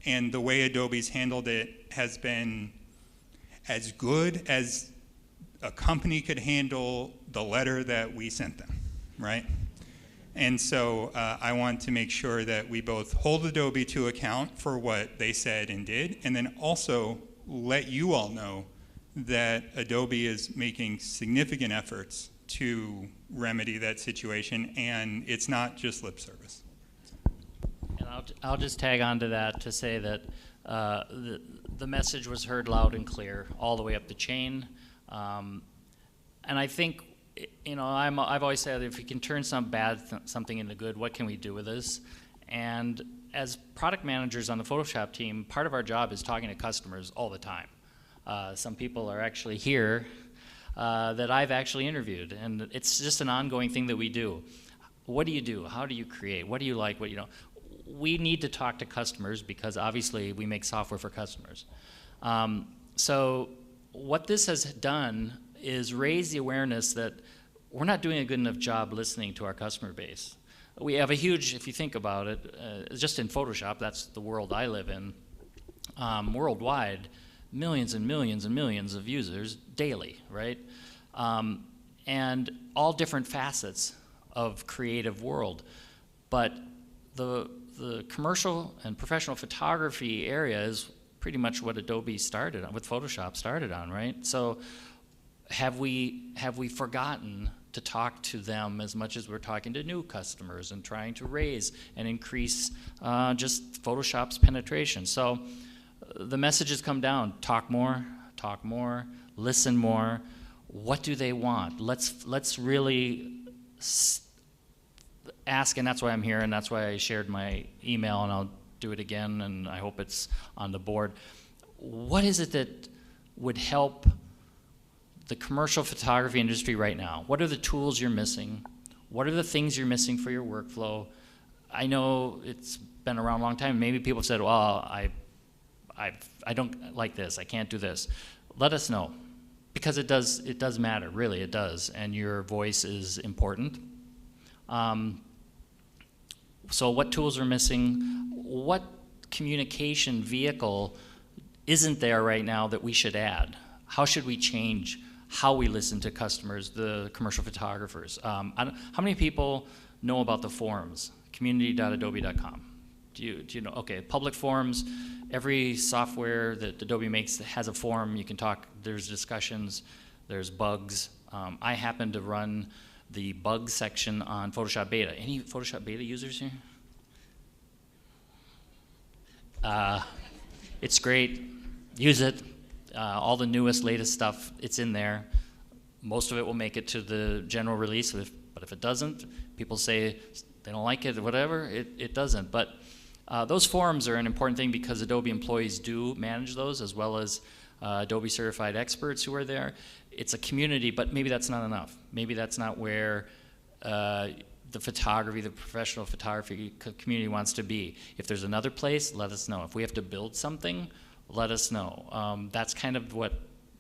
And the way Adobe's handled it has been as good as a company could handle the letter that we sent them, right? And so I want to make sure that we both hold Adobe to account for what they said and did, and then also let you all know that Adobe is making significant efforts to remedy that situation, and it's not just lip service. And I'll just tag on to that to say that the message was heard loud and clear all the way up the chain. And I think, I've always said, if we can turn something into good, what can we do with this? And as product managers on the Photoshop team, part of our job is talking to customers all the time. Some people are actually here that I've actually interviewed, and it's just an ongoing thing that we do. What do you do? How do you create? What do you like? What you know? We need to talk to customers because obviously we make software for customers. So what this has done is raise the awareness that we're not doing a good enough job listening to our customer base. We have a huge, if you think about it, just in Photoshop, that's the world I live in, worldwide, millions and millions and millions of users daily, right? And all different facets of creative world. But the the commercial and professional photography area is pretty much what Adobe started on, what Photoshop started on, right? So have we forgotten to talk to them as much as we're talking to new customers and trying to raise and increase just Photoshop's penetration? So the messages come down: talk more, listen more. What do they want? Let's really ask, and that's why I'm here, and that's why I shared my email, and I'll do it again, and I hope it's on the board. What is it that would help the commercial photography industry right now? What are the tools you're missing? What are the things you're missing for your workflow? I know it's been around a long time. Maybe people have said, well, I don't like this, I can't do this. Let us know, because it does matter, really it does, and your voice is important. So what tools are missing? What communication vehicle isn't there right now that we should add? How should we change how we listen to customers, the commercial photographers? How many people know about the forums, community.adobe.com? Do you know? Okay, public forums. Every software that Adobe makes has a forum. You can talk. There's discussions. There's bugs. I happen to run the bug section on Photoshop Beta. Any Photoshop Beta users here? It's great. Use it. All the newest, latest stuff, it's in there. Most of it will make it to the general release, but if it doesn't, people say they don't like it or whatever, it doesn't. But those forums are an important thing because Adobe employees do manage those, as well as Adobe certified experts who are there. It's a community, but maybe that's not enough. Maybe that's not where the photography, the professional photography community wants to be. If there's another place, let us know. If we have to build something, let us know. That's kind of what,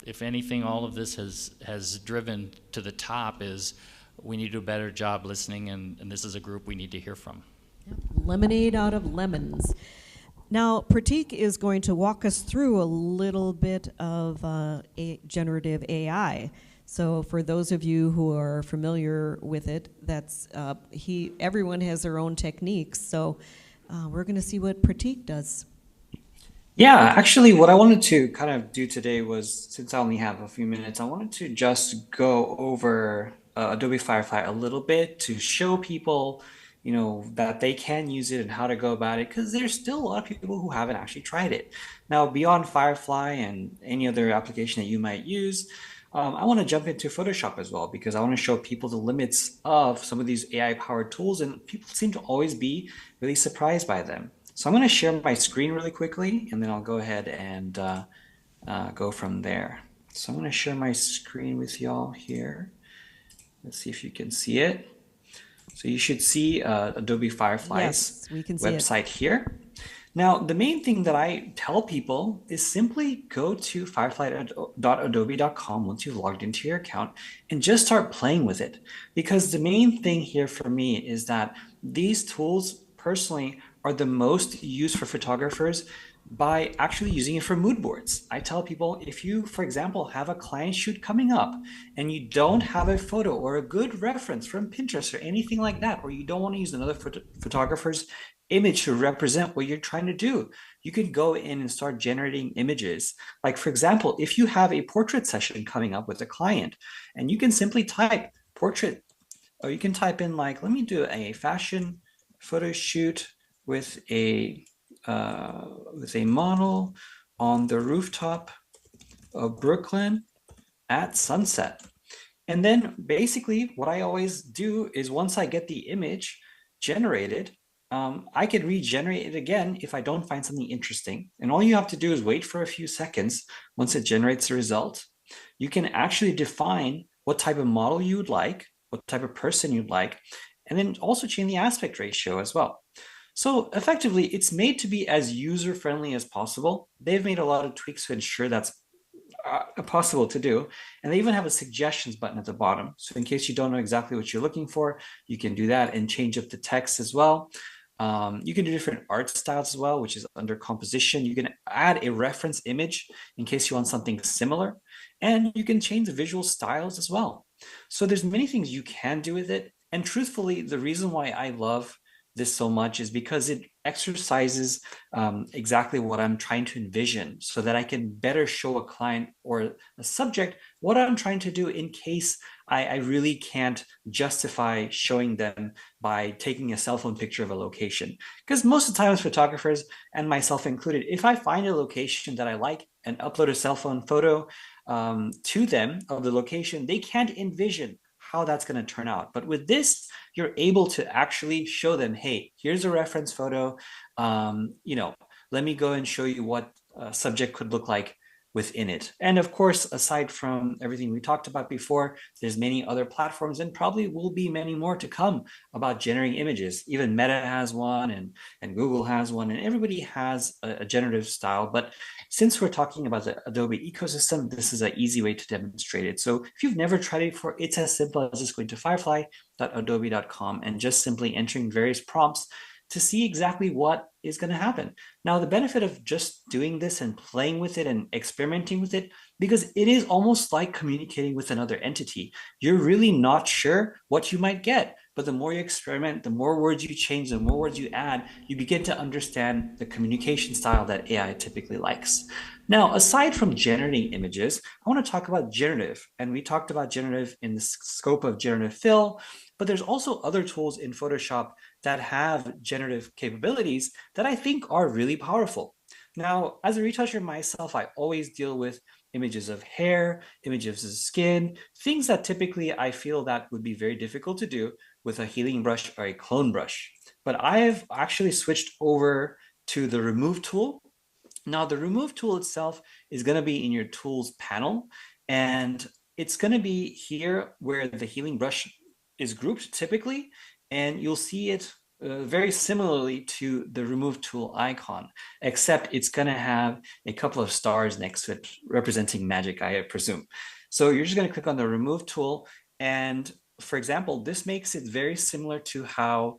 if anything, all of this has driven to the top, is we need to do a better job listening, and this is a group we need to hear from. Yep. Lemonade out of lemons. Now, Pratik is going to walk us through a little bit of generative AI. So for those of you who are familiar with it, that's everyone has their own techniques. So we're going to see what Pratik does. Yeah, actually, what I wanted to kind of do today was, since I only have a few minutes, I wanted to just go over Adobe Firefly a little bit to show people, that they can use it and how to go about it, because there's still a lot of people who haven't actually tried it. Now, beyond Firefly and any other application that you might use, I want to jump into Photoshop as well, because I want to show people the limits of some of these AI-powered tools, and people seem to always be really surprised by them. So I'm going to share my screen really quickly, and then I'll go ahead and go from there. So I'm going to share my screen with y'all here. Let's see if you can see it. So you should see Adobe Firefly's website here. Now, the main thing that I tell people is simply go to firefly.adobe.com once you've logged into your account and just start playing with it. Because the main thing here for me is that these tools, personally, are the most used for photographers by actually using it for mood boards. I tell people, if you, for example, have a client shoot coming up and you don't have a photo or a good reference from Pinterest or anything like that, or you don't want to use another photographer's image to represent what you're trying to do, you can go in and start generating images. Like, for example, if you have a portrait session coming up with a client, and you can simply type portrait, or you can type in, like, let me do a fashion photo shoot with a model on the rooftop of Brooklyn at sunset. And then basically what I always do is, once I get the image generated, I can regenerate it again if I don't find something interesting. And all you have to do is wait for a few seconds. Once it generates the result, you can actually define what type of model you would like, what type of person you'd like, and then also change the aspect ratio as well. So effectively, it's made to be as user-friendly as possible. They've made a lot of tweaks to ensure that's possible to do. And they even have a suggestions button at the bottom. So in case you don't know exactly what you're looking for, you can do that and change up the text as well. You can do different art styles as well, which is under composition. You can add a reference image in case you want something similar. And you can change the visual styles as well. So there's many things you can do with it. And truthfully, the reason why I love this so much is because it exercises exactly what I'm trying to envision so that I can better show a client or a subject what I'm trying to do in case I really can't justify showing them by taking a cell phone picture of a location. Because most of the time as photographers, and myself included, if I find a location that I like and upload a cell phone photo to them of the location, they can't envision how that's going to turn out. But with this, you're able to actually show them, hey, here's a reference photo. Let me go and show you what a subject could look like within it. And of course, aside from everything we talked about before, there's many other platforms and probably will be many more to come about generating images. Even Meta has one and Google has one, and everybody has a generative style. But since we're talking about the Adobe ecosystem, this is an easy way to demonstrate it. So if you've never tried it before, it's as simple as just going to firefly.adobe.com and just simply entering various prompts to see exactly what is going to happen. Now, the benefit of just doing this and playing with it and experimenting with it, because it is almost like communicating with another entity. You're really not sure what you might get, but the more you experiment, the more words you change, the more words you add, you begin to understand the communication style that AI typically likes. Now, aside from generating images, I want to talk about generative. And we talked about generative in the scope of generative fill, but there's also other tools in Photoshop that have generative capabilities that I think are really powerful. Now, as a retoucher myself, I always deal with images of hair, images of skin, things that typically I feel that would be very difficult to do with a healing brush or a clone brush. But I've actually switched over to the remove tool. Now, the remove tool itself is going to be in your tools panel, and it's going to be here where the healing brush is grouped typically, and you'll see it very similarly to the remove tool icon, except it's going to have a couple of stars next to it representing magic, I presume. So you're just going to click on the remove tool, and for example, this makes it very similar to how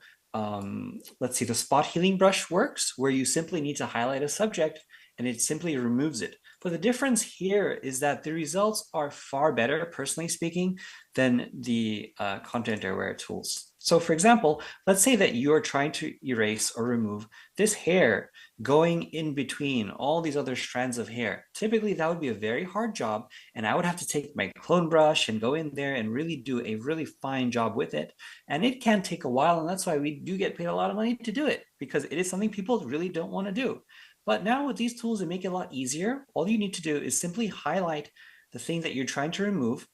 let's see, the spot healing brush works, where you simply need to highlight a subject and it simply removes it. But the difference here is that the results are far better, personally speaking, than the content aware tools. So for example, let's say that you are trying to erase or remove this hair going in between all these other strands of hair. Typically, that would be a very hard job, and I would have to take my clone brush and go in there and really do a really fine job with it. And it can take a while, and that's why we do get paid a lot of money to do it, because it is something people really don't want to do. But now with these tools, they make it a lot easier. All you need to do is simply highlight the thing that you're trying to remove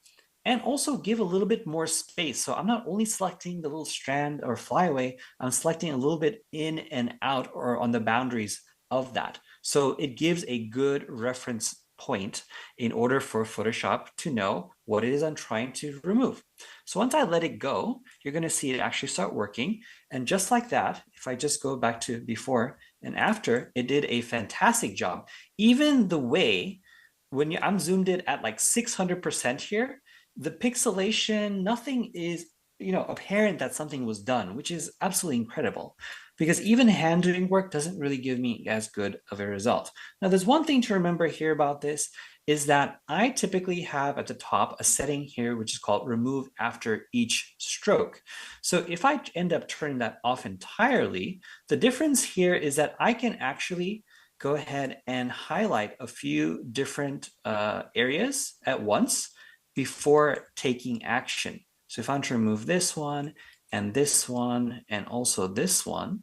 and also give a little bit more space. So I'm not only selecting the little strand or flyaway, I'm selecting a little bit in and out or on the boundaries of that. So it gives a good reference point in order for Photoshop to know what it is I'm trying to remove. So once I let it go, you're going to see it actually start working. And just like that, if I just go back to before and after, it did a fantastic job. Even the way, when I'm zoomed in at like 600% here, the pixelation, nothing is apparent that something was done, which is absolutely incredible, because even hand doing work doesn't really give me as good of a result. Now, there's one thing to remember here about this is that I typically have at the top a setting here, which is called remove after each stroke. So if I end up turning that off entirely, the difference here is that I can actually go ahead and highlight a few different areas at once before taking action. So if I want to remove this one and also this one,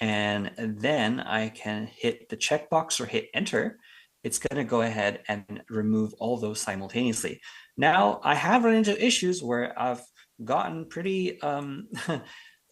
and then I can hit the checkbox or hit enter, it's going to go ahead and remove all those simultaneously. Now, I have run into issues where I've gotten pretty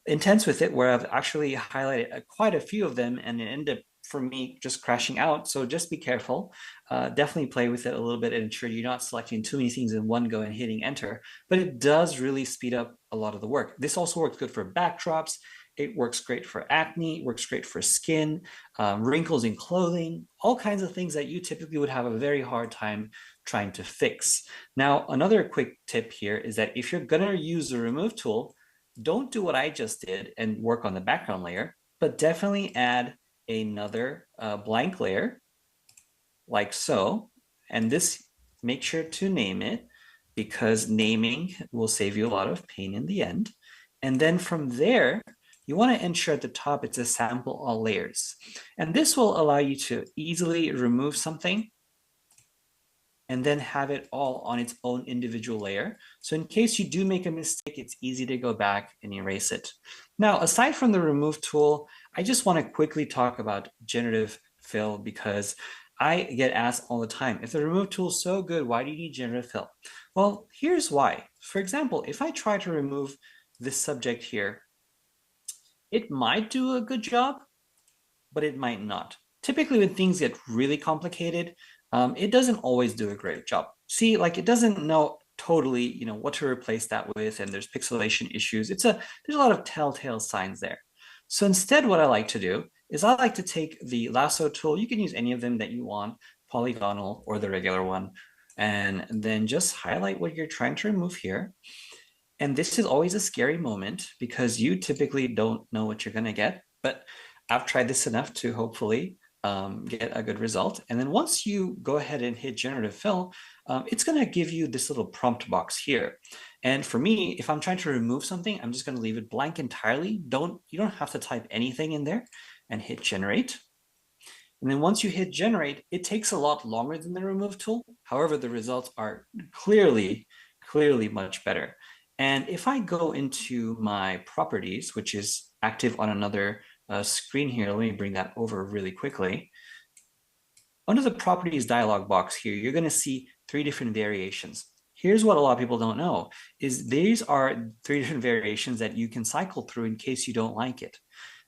intense with it, where I've actually highlighted quite a few of them and it ended up for me just crashing out. So just be careful. Definitely play with it a little bit and ensure you're not selecting too many things in one go and hitting enter. But it does really speed up a lot of the work. This also works good for backdrops. It works great for acne, it works great for skin, wrinkles in clothing, all kinds of things that you typically would have a very hard time trying to fix. Now, another quick tip here is that if you're gonna use the remove tool, don't do what I just did and work on the background layer, but definitely add another blank layer like so. And this, make sure to name it, because naming will save you a lot of pain in the end. And then from there, you want to ensure at the top it's a sample all layers. And this will allow you to easily remove something and then have it all on its own individual layer. So in case you do make a mistake, it's easy to go back and erase it. Now, aside from the remove tool, I just want to quickly talk about generative fill because I get asked all the time, if the remove tool is so good, why do you need generative fill? Well, here's why. For example, if I try to remove this subject here, it might do a good job, but it might not. Typically, when things get really complicated, it doesn't always do a great job. See, like it doesn't know totally, what to replace that with, and there's pixelation issues. There's a lot of telltale signs there. So instead, what I like to do is I like to take the lasso tool. You can use any of them that you want, polygonal or the regular one, and then just highlight what you're trying to remove here. And this is always a scary moment because you typically don't know what you're going to get, but I've tried this enough to hopefully get a good result. And then once you go ahead and hit generative fill, it's going to give you this little prompt box here. And for me, if I'm trying to remove something, I'm just going to leave it blank entirely. You don't have to type anything in there and hit generate. And then once you hit generate, it takes a lot longer than the remove tool. However, the results are clearly much better. And if I go into my properties, which is active on another screen here, let me bring that over really quickly. Under the properties dialog box here, you're going to see 3 different variations. Here's what a lot of people don't know, is these are 3 different variations that you can cycle through in case you don't like it.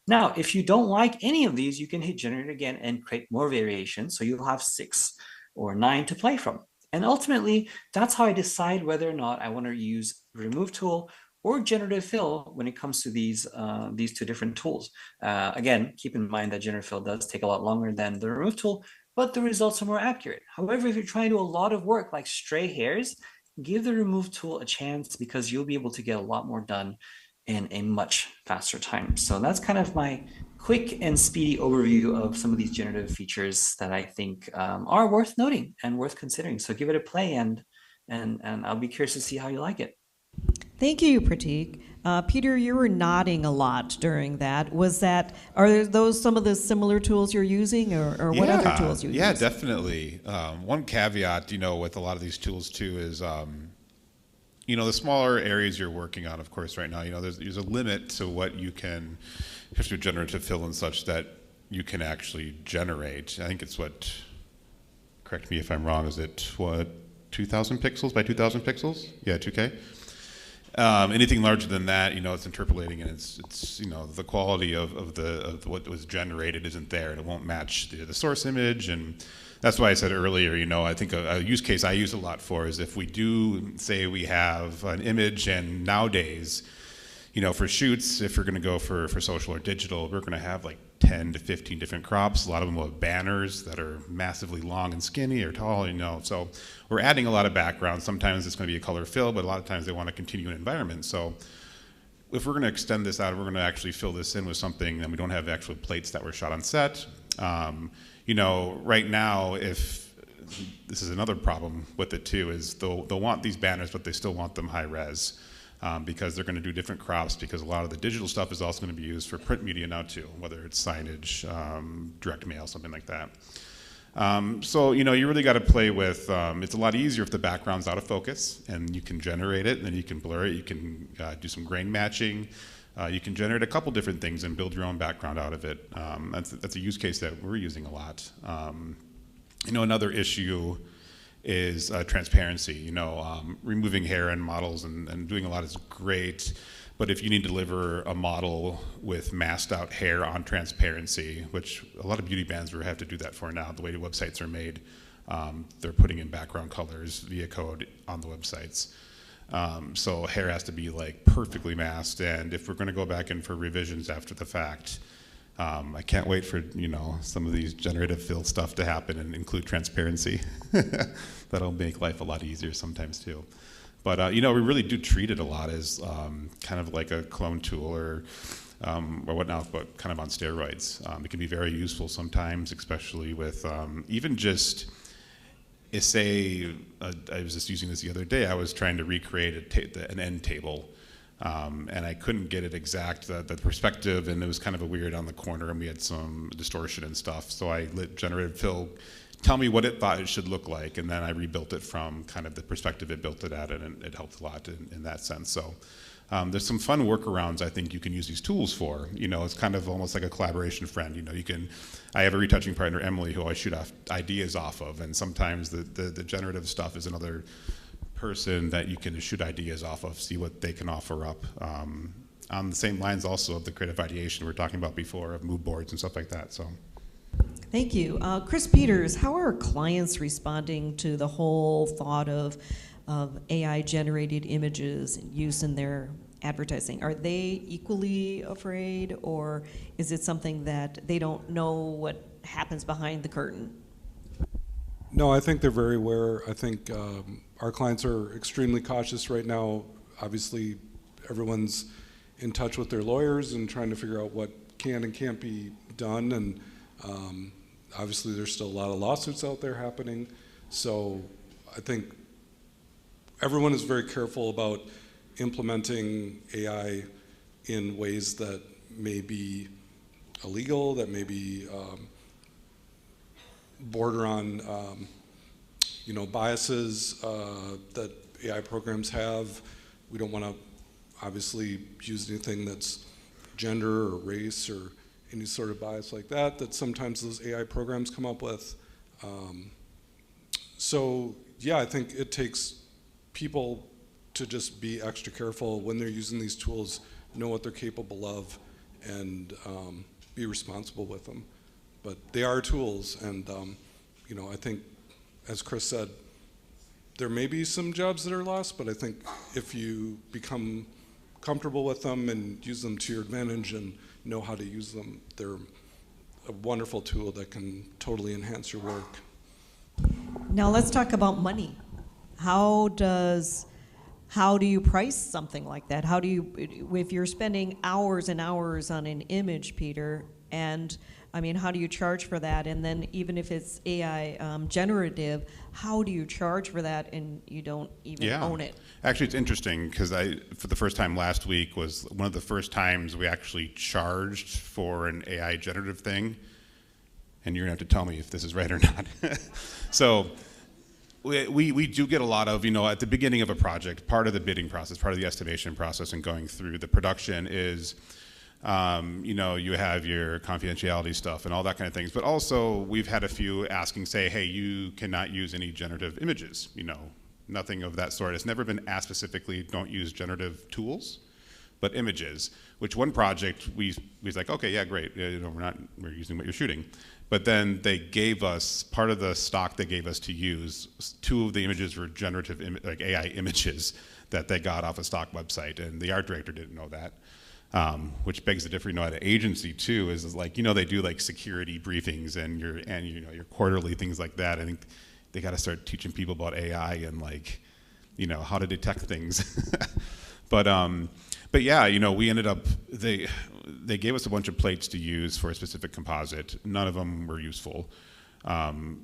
Now, if you don't like any of these, you can hit generate again and create more variations. So you'll have 6 or 9 to play from. And ultimately, that's how I decide whether or not I want to use remove tool or generative fill when it comes to these 2 different tools. Again, keep in mind that generative fill does take a lot longer than the remove tool, but the results are more accurate. However, if you're trying to do a lot of work like stray hairs, give the remove tool a chance because you'll be able to get a lot more done in a much faster time. So that's kind of my quick and speedy overview of some of these generative features that I think are worth noting and worth considering. So give it a play and I'll be curious to see how you like it. Thank you, Pratik. Peter, you were nodding a lot during that. Are those some of the similar tools you're using, or what other tools you use? Yeah, definitely. One caveat, with a lot of these tools too is, the smaller areas you're working on, of course, right now, there's a limit to what you can, especially with generative fill and such, that you can actually generate. I think it's correct me if I'm wrong, is it 2,000 pixels by 2,000 pixels? Yeah, 2K. Anything larger than that, it's interpolating, and it's the quality of what was generated isn't there, and it won't match the source image. And that's why I said earlier, I think a use case I use a lot for is if we do say we have an image, and nowadays, for shoots, if we're going to go for social or digital, we're going to have like 10 to 15 different crops. A lot of them will have banners that are massively long and skinny or tall, So we're adding a lot of background. Sometimes it's going to be a color fill, but a lot of times they want to continue an environment. So if we're going to extend this out, we're going to actually fill this in with something, and we don't have actual plates that were shot on set. Right now, if this is another problem with it too, is they'll want these banners, but they still want them high res. Because they're going to do different crops, because a lot of the digital stuff is also going to be used for print media now too, whether it's signage, direct mail, something like that. So you really got to play with, it's a lot easier if the background's out of focus and you can generate it, and then you can blur it, you can do some grain matching, you can generate a couple different things and build your own background out of it. That's a use case that we're using a lot. Another issue is transparency. Removing hair and models and doing a lot is great, but if you need to deliver a model with masked out hair on transparency, which a lot of beauty brands have to do that for now, the way the websites are made, they're putting in background colors via code on the websites. So hair has to be like perfectly masked, and if we're going to go back in for revisions after the fact, I can't wait for some of these generative fill stuff to happen and include transparency. That'll make life a lot easier sometimes too. But we really do treat it a lot as kind of like a clone tool or whatnot, but kind of on steroids. It can be very useful sometimes, especially with even just say I was just using this the other day. I was trying to recreate an end table. And I couldn't get it exact, the perspective, and it was kind of a weird on the corner, and we had some distortion and stuff. So I let Generative Phil tell me what it thought it should look like, and then I rebuilt it from kind of the perspective it built it at, and it helped a lot in that sense. So there's some fun workarounds I think you can use these tools for. You know, it's kind of almost like a collaboration friend. You know, I have a retouching partner, Emily, who I shoot off ideas off of, and sometimes the generative stuff is another person that you can shoot ideas off of, see what they can offer up. On the same lines also of the creative ideation we were talking about before, of mood boards and stuff like that. So. Thank you. Chris Peters, how are clients responding to the whole thought of AI-generated images and use in their advertising? Are they equally afraid, or is it something that they don't know what happens behind the curtain? No, I think they're very aware. I think our clients are extremely cautious right now. Obviously, everyone's in touch with their lawyers and trying to figure out what can and can't be done. And obviously, there's still a lot of lawsuits out there happening. So I think everyone is very careful about implementing AI in ways that may be illegal, that may be border on biases that AI programs have. We don't want to obviously use anything that's gender or race or any sort of bias like that sometimes those AI programs come up with. So yeah, I think it takes people to just be extra careful when they're using these tools, know what they're capable of, and be responsible with them. But they are tools, and I think, as Chris said, there may be some jobs that are lost, but I think if you become comfortable with them and use them to your advantage and know how to use them, they're a wonderful tool that can totally enhance your work. Now let's talk about money. How do you price something like that? How do you, if you're spending hours and hours on an image, Peter, and I mean, how do you charge for that? And then even if it's AI generative, how do you charge for that and you don't even own it? Actually, it's interesting because for the first time last week was one of the first times we actually charged for an AI generative thing. And you're gonna have to tell me if this is right or not. So we do get a lot of, at the beginning of a project, part of the bidding process, part of the estimation process and going through the production is, you have your confidentiality stuff and all that kind of things, but also we've had a few asking, say, hey, you cannot use any generative images, nothing of that sort. It's never been asked specifically, don't use generative tools, but images, which one project we was like, okay, yeah, great, we're using what you're shooting. But then they gave us, part of the stock they gave us to use, two of the images were generative, like AI images that they got off a stock website, and the art director didn't know that. Which begs the difference, at an agency too, is like, they do like security briefings and your quarterly things like that. I think they got to start teaching people about AI and like, how to detect things. But yeah, we ended up, they gave us a bunch of plates to use for a specific composite. None of them were useful.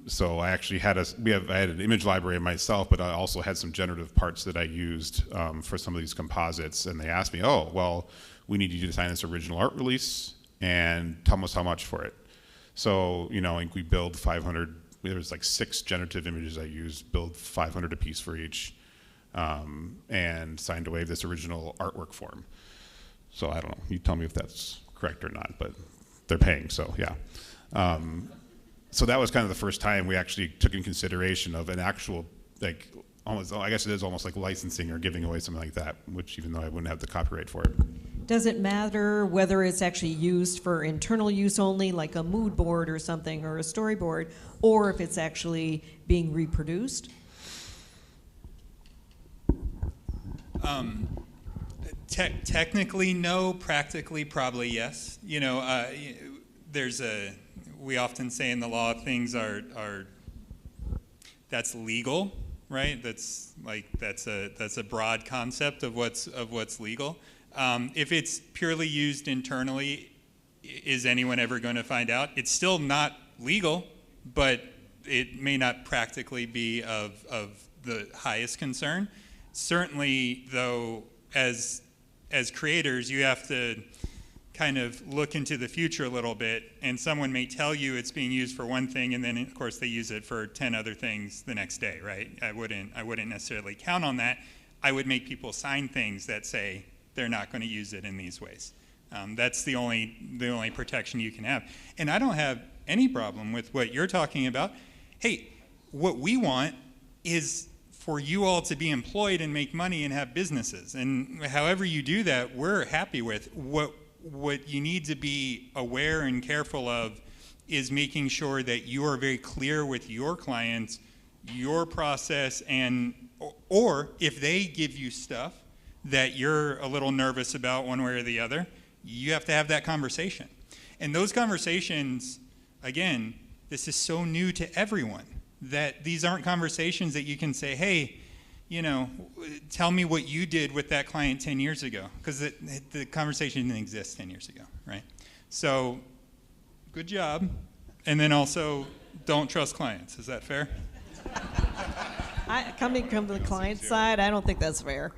So I actually had I had an image library myself, but I also had some generative parts that I used for some of these composites. And they asked me, oh, well, we need you to sign this original art release and tell us how much for it. So, I think we billed 500, there was like 6 generative images I used, billed 500 a piece for each, and signed away this original artwork form. So I don't know, you tell me if that's correct or not, but they're paying, so yeah. So that was kind of the first time we actually took in consideration of an actual, like, almost, I guess it is almost like licensing or giving away something like that, which even though I wouldn't have the copyright for it. Does it matter whether it's actually used for internal use only, like a mood board or something, or a storyboard, or if it's actually being reproduced? Technically, no. Practically, probably yes. We often say in the law things are that's legal, right? That's a broad concept of what's legal. If it's purely used internally, is anyone ever going to find out? It's still not legal, but it may not practically be of the highest concern. Certainly, though, as as creators, you have to kind of look into the future a little bit, and someone may tell you it's being used for one thing, and then of course they use it for 10 other things the next day, right? I wouldn't necessarily count on that. I would make people sign things that say they're not going to use it in these ways. That's the only protection you can have. And I don't have any problem with what you're talking about. Hey, what we want is for you all to be employed and make money and have businesses. And however you do that, we're happy with. What you need to be aware and careful of is making sure that you are very clear with your clients, your process, and or if they give you stuff that you're a little nervous about one way or the other, you have to have that conversation. And those conversations, again, this is so new to everyone that these aren't conversations that you can say, hey, you know, tell me what you did with that client 10 years ago, because the conversation didn't exist 10 years ago, right? So, good job. And then also, don't trust clients. Is that fair? Coming from the client side, I don't think that's fair.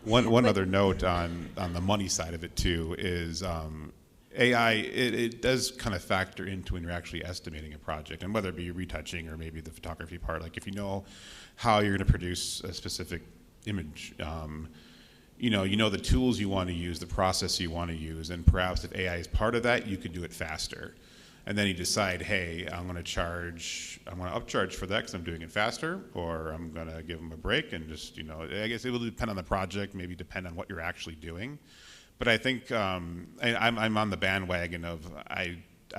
One other note on the money side of it too is AI, it does kind of factor into when you're actually estimating a project, and whether it be retouching or maybe the photography part, like if you know how you're going to produce a specific image, you know the tools you want to use, the process you want to use, and perhaps if AI is part of that, you could do it faster. And then you decide, hey, I'm going to upcharge for that because I'm doing it faster, or I'm going to give them a break and just, you know, I guess it will depend on the project, maybe depend on what you're actually doing. But I think I'm on the bandwagon of I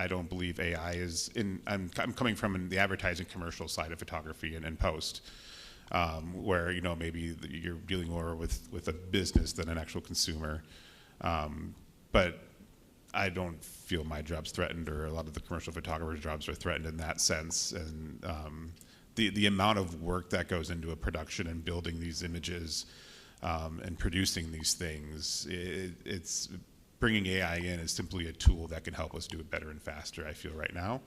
don't believe AI is in. I'm coming from the advertising commercial side of photography and post, where you know maybe you're dealing more with a business than an actual consumer. But I don't feel my job's threatened, or a lot of the commercial photographers' jobs are threatened in that sense. And the amount of work that goes into a production and building these images. And producing these things, it's bringing AI in is simply a tool that can help us do it better and faster, I feel right now.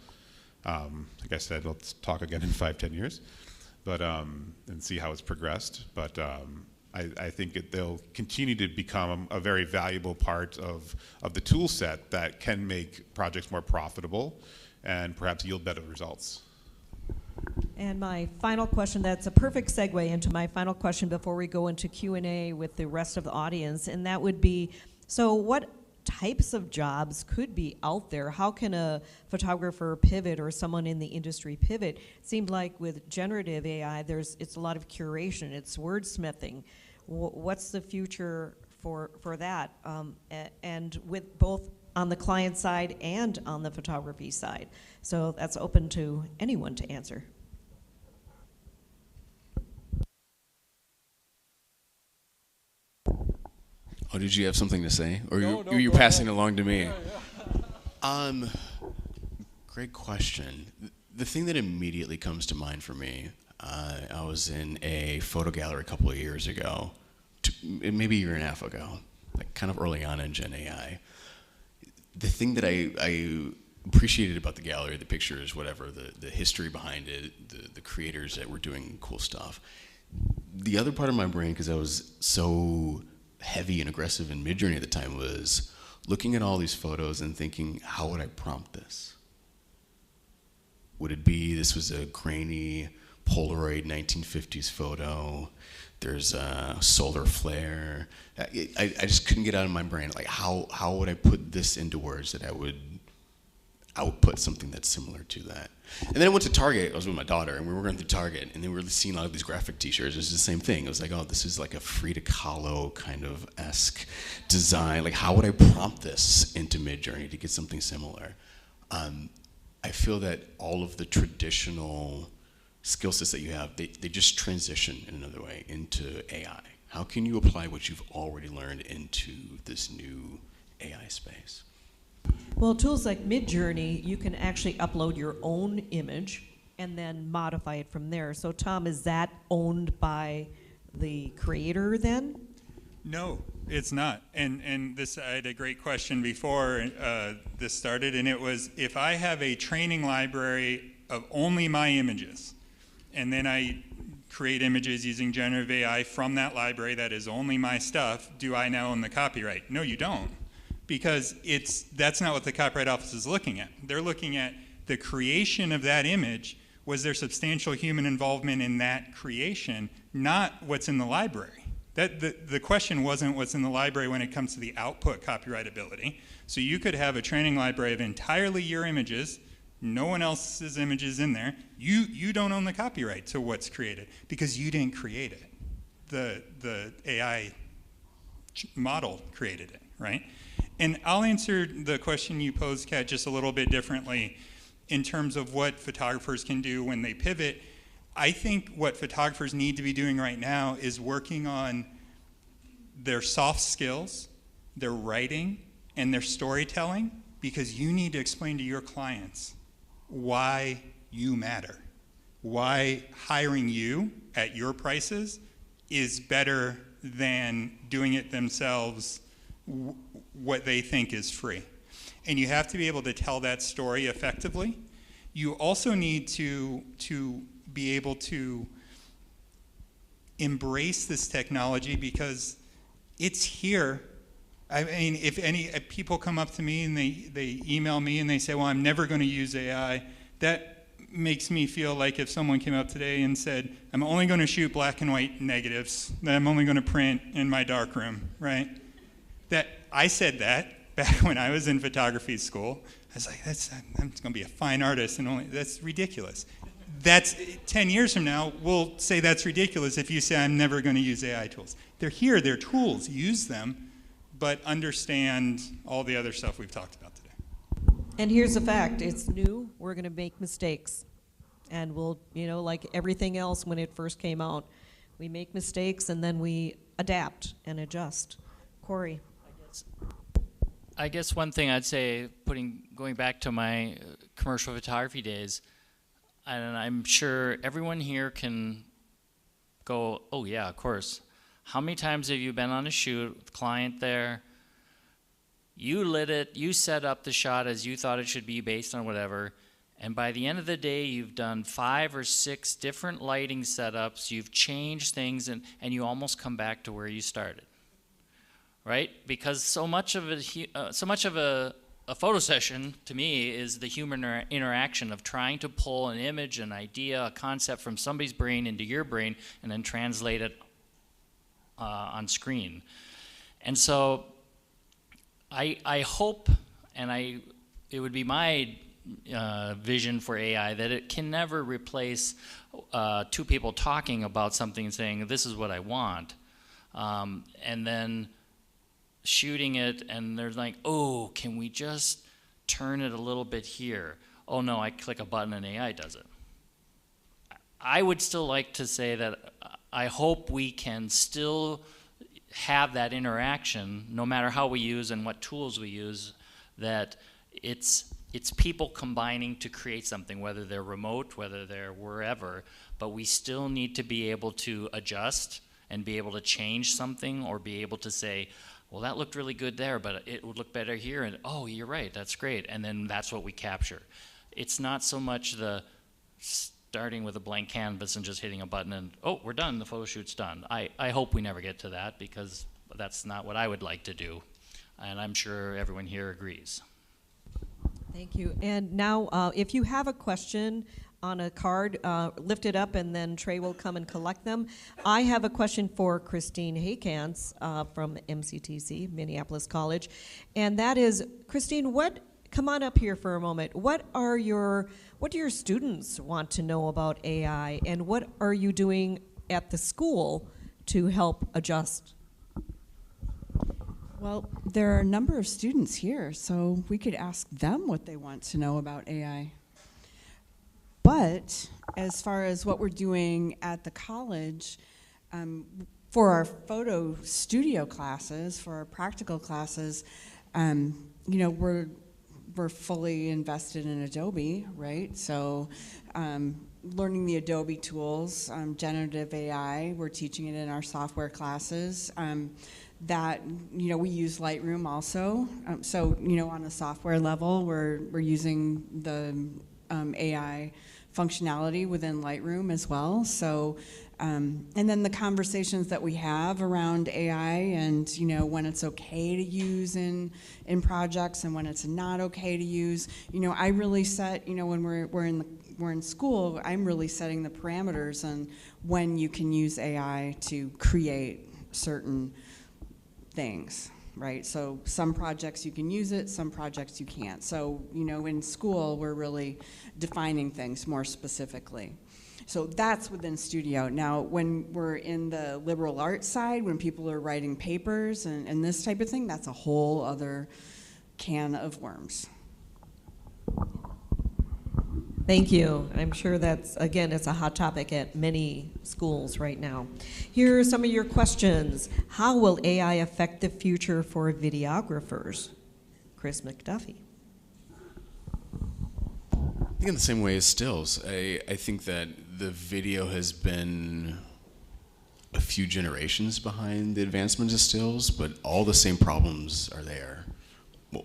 Like I said, let's talk again in 5-10 years, but and see how it's progressed. But I think they'll continue to become a very valuable part of the tool set that can make projects more profitable and perhaps yield better results. And my final question, that's a perfect segue into my final question before we go into Q&A with the rest of the audience, and that would be, so what types of jobs could be out there? How can a photographer pivot or someone in the industry pivot? It seemed like with generative AI, it's a lot of curation, it's wordsmithing. What's the future for that? And with both on the client side and on the photography side. So that's open to anyone to answer. Oh, did you have something to say? Or No, were you go passing ahead. along to me? Yeah. Great question. The thing that immediately comes to mind for me, I was in a photo gallery a couple of years ago, maybe a year and a half ago, like kind of early on in Gen AI. The thing that I appreciated about the gallery, the pictures, whatever, the history behind it, the creators that were doing cool stuff. The other part of my brain, because I was so heavy and aggressive in Midjourney at the time, was looking at all these photos and thinking, how would I prompt this? Would it be this was a grainy Polaroid 1950s photo? There's a solar flare. I just couldn't get out of my brain. Like, how would I put this into words that I would output something that's similar to that? And then I went to Target. I was with my daughter, and we were going through Target, and then we were seeing all of these graphic T-shirts. It was the same thing. It was like, oh, this is like a Frida Kahlo kind of esque design. Like, how would I prompt this into Midjourney to get something similar? I feel that all of the traditional skill sets that you have, they just transition in another way into AI. How can you apply what you've already learned into this new AI space? Well, tools like Midjourney, you can actually upload your own image and then modify it from there. So Tom, is that owned by the creator then? No, it's not. And this, I had a great question before this started, and it was, if I have a training library of only my images, and then I create images using generative AI from that library that is only my stuff, do I now own the copyright? No, you don't. Because that's not what the Copyright Office is looking at. They're looking at the creation of that image. Was there substantial human involvement in that creation, not what's in the library? The question wasn't what's in the library when it comes to the output copyrightability. So you could have a training library of entirely your images, no one else's images in there. You don't own the copyright to what's created because you didn't create it. The AI model created it, right? And I'll answer the question you posed, Kat, just a little bit differently in terms of what photographers can do when they pivot. I think what photographers need to be doing right now is working on their soft skills, their writing, and their storytelling, because you need to explain to your clients why you matter, why hiring you at your prices is better than doing it themselves, what they think is free. And you have to be able to tell that story effectively. You also need to be able to embrace this technology because it's here. I mean, if people come up to me and they email me and they say, well, I'm never going to use AI, that makes me feel like if someone came up today and said, I'm only going to shoot black and white negatives, that I'm only going to print in my darkroom, right? That I said that back when I was in photography school. I was like, I'm going to be a fine artist, and that's ridiculous. That's 10 years from now, we'll say that's ridiculous if you say I'm never going to use AI tools. They're here, they're tools, use them, but understand all the other stuff we've talked about today. And here's the fact, it's new, we're gonna make mistakes. And we'll, like everything else when it first came out, we make mistakes and then we adapt and adjust. Corey. I guess one thing I'd say, going back to my commercial photography days, and I'm sure everyone here can go, oh yeah, of course. How many times have you been on a shoot with a client there? You lit it, you set up the shot as you thought it should be based on whatever, and by the end of the day, you've done 5 or 6 different lighting setups, you've changed things, and you almost come back to where you started, right? Because so much of a photo session, to me, is the human interaction of trying to pull an image, an idea, a concept from somebody's brain into your brain, and then translate it on screen. And so I hope, and it would be my vision for AI that it can never replace 2 people talking about something and saying, this is what I want, and then shooting it and they're like, oh, can we just turn it a little bit here? Oh no, I click a button and AI does it. I would still like to say that I hope we can still have that interaction, no matter how we use and what tools we use, that it's people combining to create something, whether they're remote, whether they're wherever, but we still need to be able to adjust and be able to change something or be able to say, well, that looked really good there, but it would look better here, and oh, you're right, that's great, and then that's what we capture. It's not so much the starting with a blank canvas and just hitting a button and, oh, we're done, the photo shoot's done. I hope we never get to that because that's not what I would like to do, and I'm sure everyone here agrees. Thank you. And now, if you have a question on a card, lift it up and then Trey will come and collect them. I have a question for Christine Haykans from MCTC, Minneapolis College. And that is, Christine, come on up here for a moment. What do your students want to know about AI, and what are you doing at the school to help adjust? Well, there are a number of students here, so we could ask them what they want to know about AI. But as far as what we're doing at the college, for our photo studio classes, for our practical classes, we're fully invested in Adobe, right? So learning the Adobe tools, generative AI, we're teaching it in our software classes. We use Lightroom also. So on a software level, we're using the AI functionality within Lightroom as well. So And then the conversations that we have around AI and, you know, when it's okay to use in projects and when it's not okay to use. You know, I really set, you know, when we're in school, I'm really setting the parameters on when you can use AI to create certain things, right? So some projects you can use it, some projects you can't. So, you know, in school, we're really defining things more specifically. So that's within studio. Now, when we're in the liberal arts side, when people are writing papers and this type of thing, that's a whole other can of worms. Thank you. I'm sure that's, again, it's a hot topic at many schools right now. Here are some of your questions. How will AI affect the future for videographers? Chris McDuffie. I think in the same way as stills. I think that the video has been a few generations behind the advancements of stills, but all the same problems are there,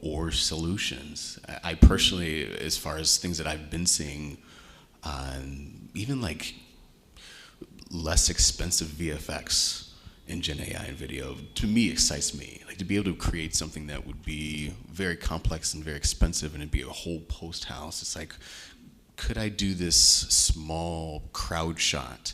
or solutions. I personally, as far as things that I've been seeing, even like less expensive VFX in Gen AI and video, to me excites me. Like to be able to create something that would be very complex and very expensive and it'd be a whole post house. It's like, could I do this small crowd shot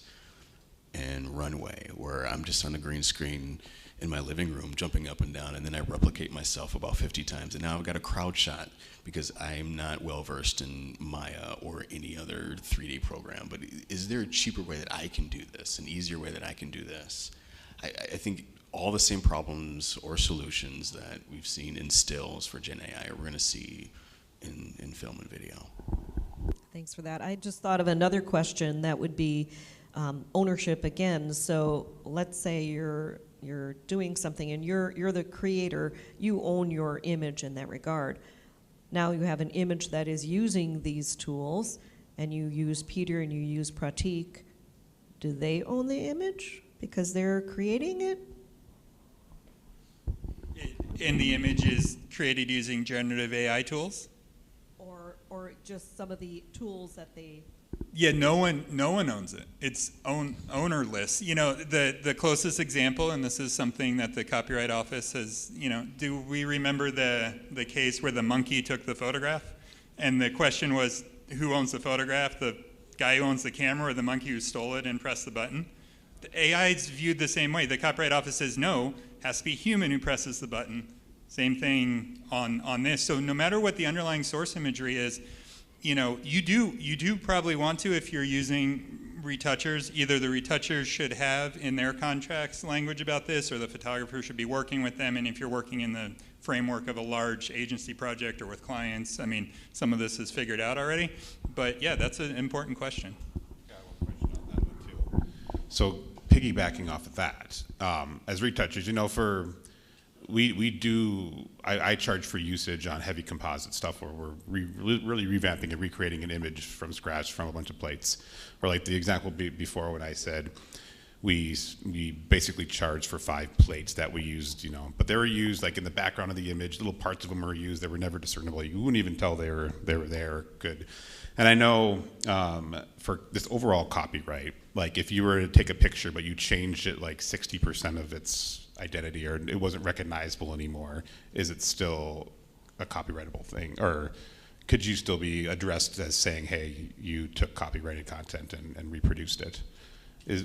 and runway where I'm just on a green screen in my living room jumping up and down, and then I replicate myself about 50 times, and now I've got a crowd shot because I'm not well versed in Maya or any other 3D program. But is there a cheaper way that I can do this, an easier way that I can do this? I think all the same problems or solutions that we've seen in stills for Gen AI, we're going to see in film and video. Thanks for that. I just thought of another question that would be ownership again. So let's say you're doing something and you're the creator, you own your image in that regard. Now you have an image that is using these tools and you use Peter and you use Pratik. Do they own the image because they're creating it? And the image is created using generative AI tools? Or just some of the tools that they... Yeah, no one owns it. It's ownerless. You know, the closest example, and this is something that the Copyright Office has, you know, do we remember the case where the monkey took the photograph? And the question was, who owns the photograph? The guy who owns the camera or the monkey who stole it and pressed the button? The AI is viewed the same way. The Copyright Office says, no, has to be human who presses the button. Same thing on this. So no matter what the underlying source imagery is, you know, you do probably want to, if you're using retouchers, either the retouchers should have in their contracts language about this, or the photographer should be working with them. And if you're working in the framework of a large agency project or with clients, I mean, some of this is figured out already. But yeah, that's an important question. Got one question on that one too. So piggybacking off of that, as retouchers, you know, I charge for usage on heavy composite stuff where we're really revamping and recreating an image from scratch from a bunch of plates. Or like the example before when I said we basically charged for 5 plates that we used, you know, but they were used like in the background of the image, little parts of them were used that were never discernible. You wouldn't even tell they were there good. And I know for this overall copyright, like if you were to take a picture but you changed it like 60% of its identity or it wasn't recognizable anymore, is it still a copyrightable thing? Or could you still be addressed as saying, hey, you took copyrighted content and reproduced it?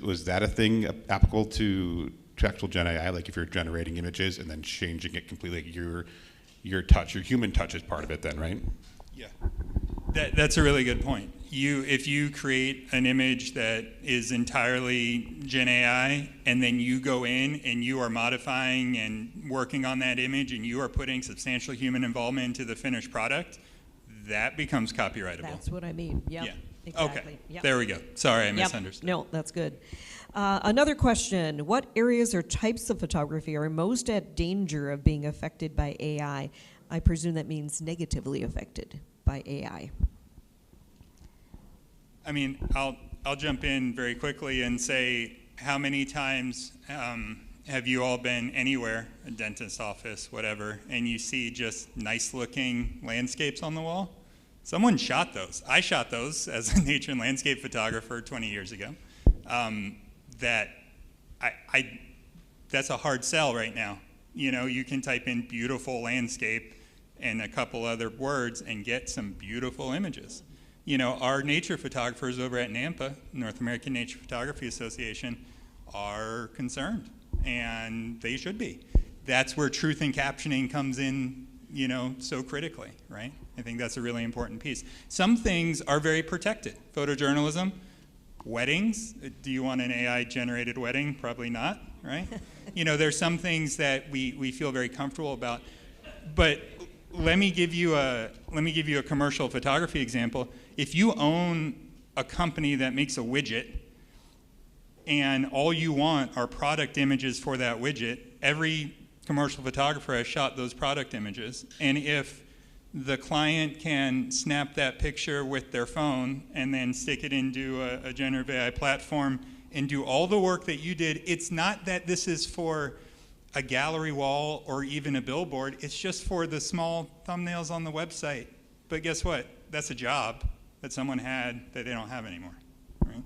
Was that a thing applicable to actual Gen AI? Like if you're generating images and then changing it completely, like your touch, your human touch is part of it then, right? Yeah, that's a really good point. If you create an image that is entirely Gen AI and then you go in and you are modifying and working on that image and you are putting substantial human involvement into the finished product, that becomes copyrightable. That's what I mean. Yep. Yeah. Exactly. Okay. Yep. There we go. Sorry, I Yep. misunderstood. No, that's good. Another question. What areas or types of photography are most at danger of being affected by AI? I presume that means negatively affected by AI. I mean, I'll jump in very quickly and say, how many times have you all been anywhere, a dentist's office, whatever, and you see just nice-looking landscapes on the wall? Someone shot those. I shot those as a nature and landscape photographer 20 years ago. that that's a hard sell right now. You know, you can type in beautiful landscape and a couple other words and get some beautiful images. You know, our nature photographers over at NAMPA, North American Nature Photography Association, are concerned, and they should be. That's where truth in captioning comes in, you know, so critically, right? I think that's a really important piece. Some things are very protected. Photojournalism, weddings. Do you want an AI-generated wedding? Probably not, right? You know, there's some things that we feel very comfortable about. But let me give you a commercial photography example. If you own a company that makes a widget, and all you want are product images for that widget, every commercial photographer has shot those product images. And if the client can snap that picture with their phone and then stick it into a generative AI platform and do all the work that you did, it's not that this is for a gallery wall or even a billboard. It's just for the small thumbnails on the website. But guess what? That's a job that someone had that they don't have anymore, right?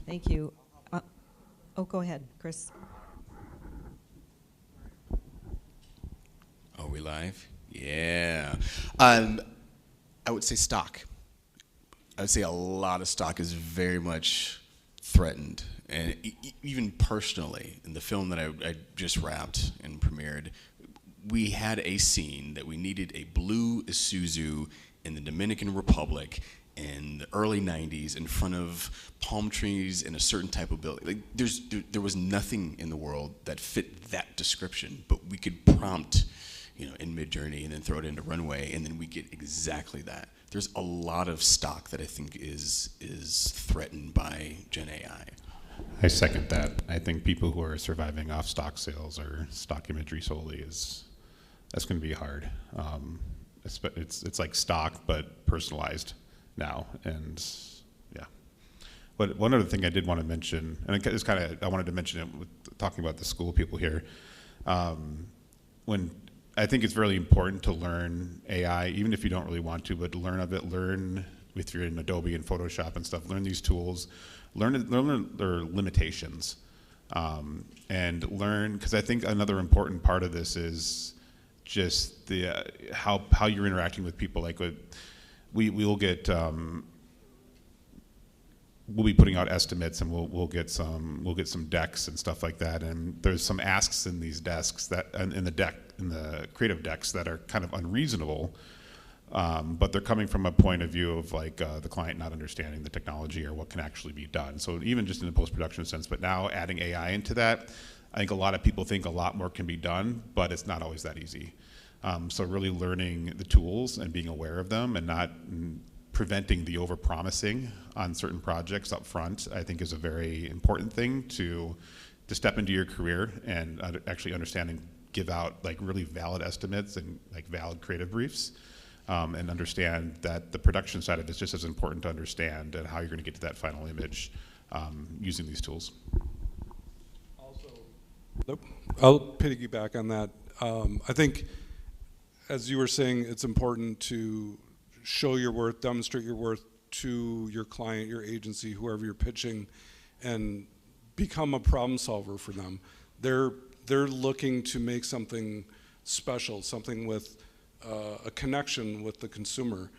Thank you. Oh, go ahead, Chris. Are we live? Yeah. I would say stock. I would say a lot of stock is very much threatened. And even personally, in the film that I just wrapped and premiered, we had a scene that we needed a blue Isuzu in the Dominican Republic in the early 90s in front of palm trees in a certain type of building. Like there was nothing in the world that fit that description, but we could prompt, you know, in Midjourney and then throw it into Runway, and then we get exactly that. There's a lot of stock that I think is threatened by Gen AI. I second that. I think people who are surviving off stock sales or stock imagery solely that's going to be hard. It's like stock but personalized now, and yeah. But one other thing I did want to mention, and it's kind of I wanted to mention it with talking about the school people here. When I think it's really important to learn AI, even if you don't really want to, but learn of it. Learn if you're in Adobe and Photoshop and stuff. Learn these tools. Learn their limitations, and learn, because I think another important part of this is just the how you're interacting with people. Like we'll get we'll be putting out estimates, and we'll get some decks and stuff like that. And there's some asks in these desks that in the creative decks that are kind of unreasonable. But they're coming from a point of view of like the client not understanding the technology or what can actually be done. So even just in the post-production sense, but now adding AI into that, I think a lot of people think a lot more can be done, but it's not always that easy. So really learning the tools and being aware of them and not preventing the over-promising on certain projects up front, I think is a very important thing to step into your career and actually understand and give out like really valid estimates and like valid creative briefs. And understand that the production side of it is just as important to understand and how you're going to get to that final image using these tools. Also, I'll piggyback on that. I think, as you were saying, it's important to show your worth, demonstrate your worth to your client, your agency, whoever you're pitching, and become a problem solver for them. They're looking to make something special, something with a connection with the consumer.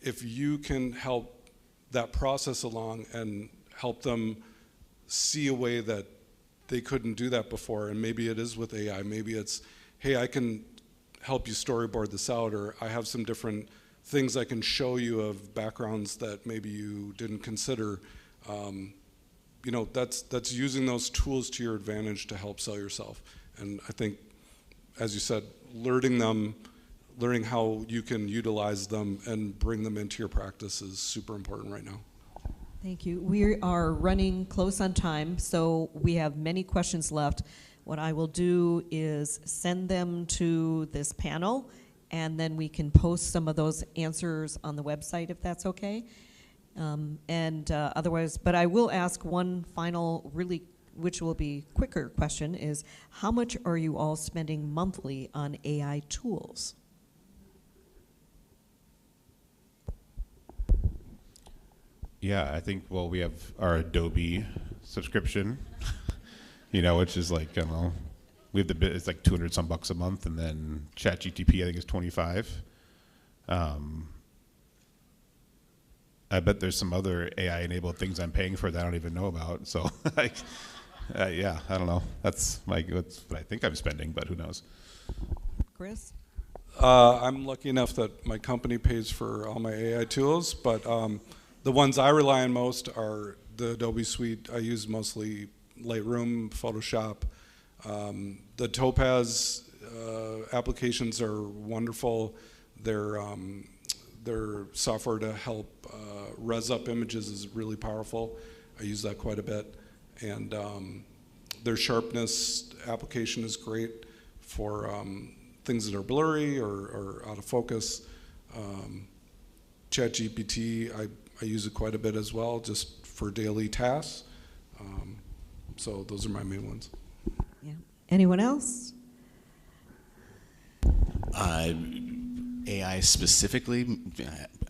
If you can help that process along and help them see a way that they couldn't do that before, and maybe it is with AI, maybe it's, hey, I can help you storyboard this out, or I have some different things I can show you of backgrounds that maybe you didn't consider. You know, that's using those tools to your advantage to help sell yourself. And I think, as you said, learning how you can utilize them and bring them into your practice is super important right now. Thank you. We are running close on time, so we have many questions left. What I will do is send them to this panel, and then we can post some of those answers on the website if that's okay. Otherwise, but I will ask one final, really, which will be quicker question, is how much are you all spending monthly on AI tools? Yeah, I think, well, we have our Adobe subscription, you know, which is like, I don't know, we have the bit, it's like 200 some bucks a month, and then ChatGPT I think is 25. I bet there's some other AI enabled things I'm paying for that I don't even know about. So like, yeah, I don't know. That's what I think I'm spending, but who knows? Chris? I'm lucky enough that my company pays for all my AI tools, but the ones I rely on most are the Adobe suite. I use mostly Lightroom, Photoshop. The Topaz applications are wonderful. Their software to help res up images is really powerful. I use that quite a bit. And their sharpness application is great for things that are blurry or out of focus. ChatGPT, I use it quite a bit as well, just for daily tasks. So those are my main ones. Yeah. Anyone else? AI specifically,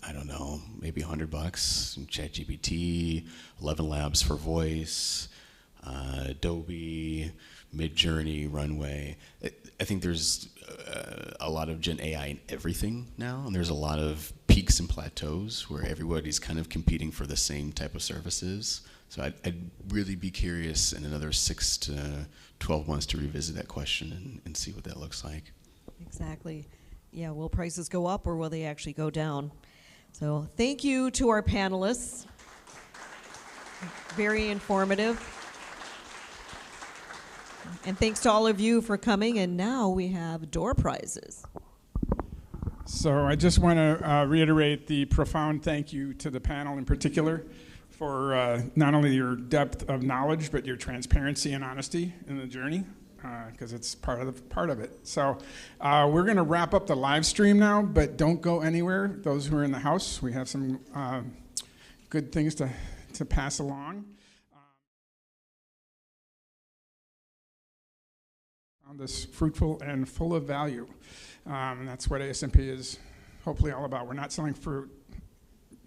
I don't know, maybe $100. ChatGPT, 11 Labs for voice, Adobe, Midjourney, Runway. I think there's a lot of Gen AI in everything now, and there's a lot of peaks and plateaus where everybody's kind of competing for the same type of services. So I'd really be curious in another 6 to 12 months to revisit that question and see what that looks like. Exactly. Yeah, will prices go up or will they actually go down? So thank you to our panelists. Very informative. And thanks to all of you for coming. And now we have door prizes. So I just want to reiterate the profound thank you to the panel in particular for not only your depth of knowledge, but your transparency and honesty in the journey, because it's part of it. So we're going to wrap up the live stream now, but don't go anywhere. Those who are in the house, we have some good things to pass along. Found this fruitful and full of value. That's what ASMP is hopefully all about. We're not selling fruit,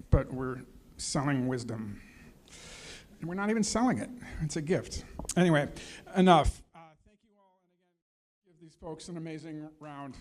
but we're selling wisdom. And we're not even selling it. It's a gift. Anyway, enough. Thank you all. And again, give these folks an amazing round.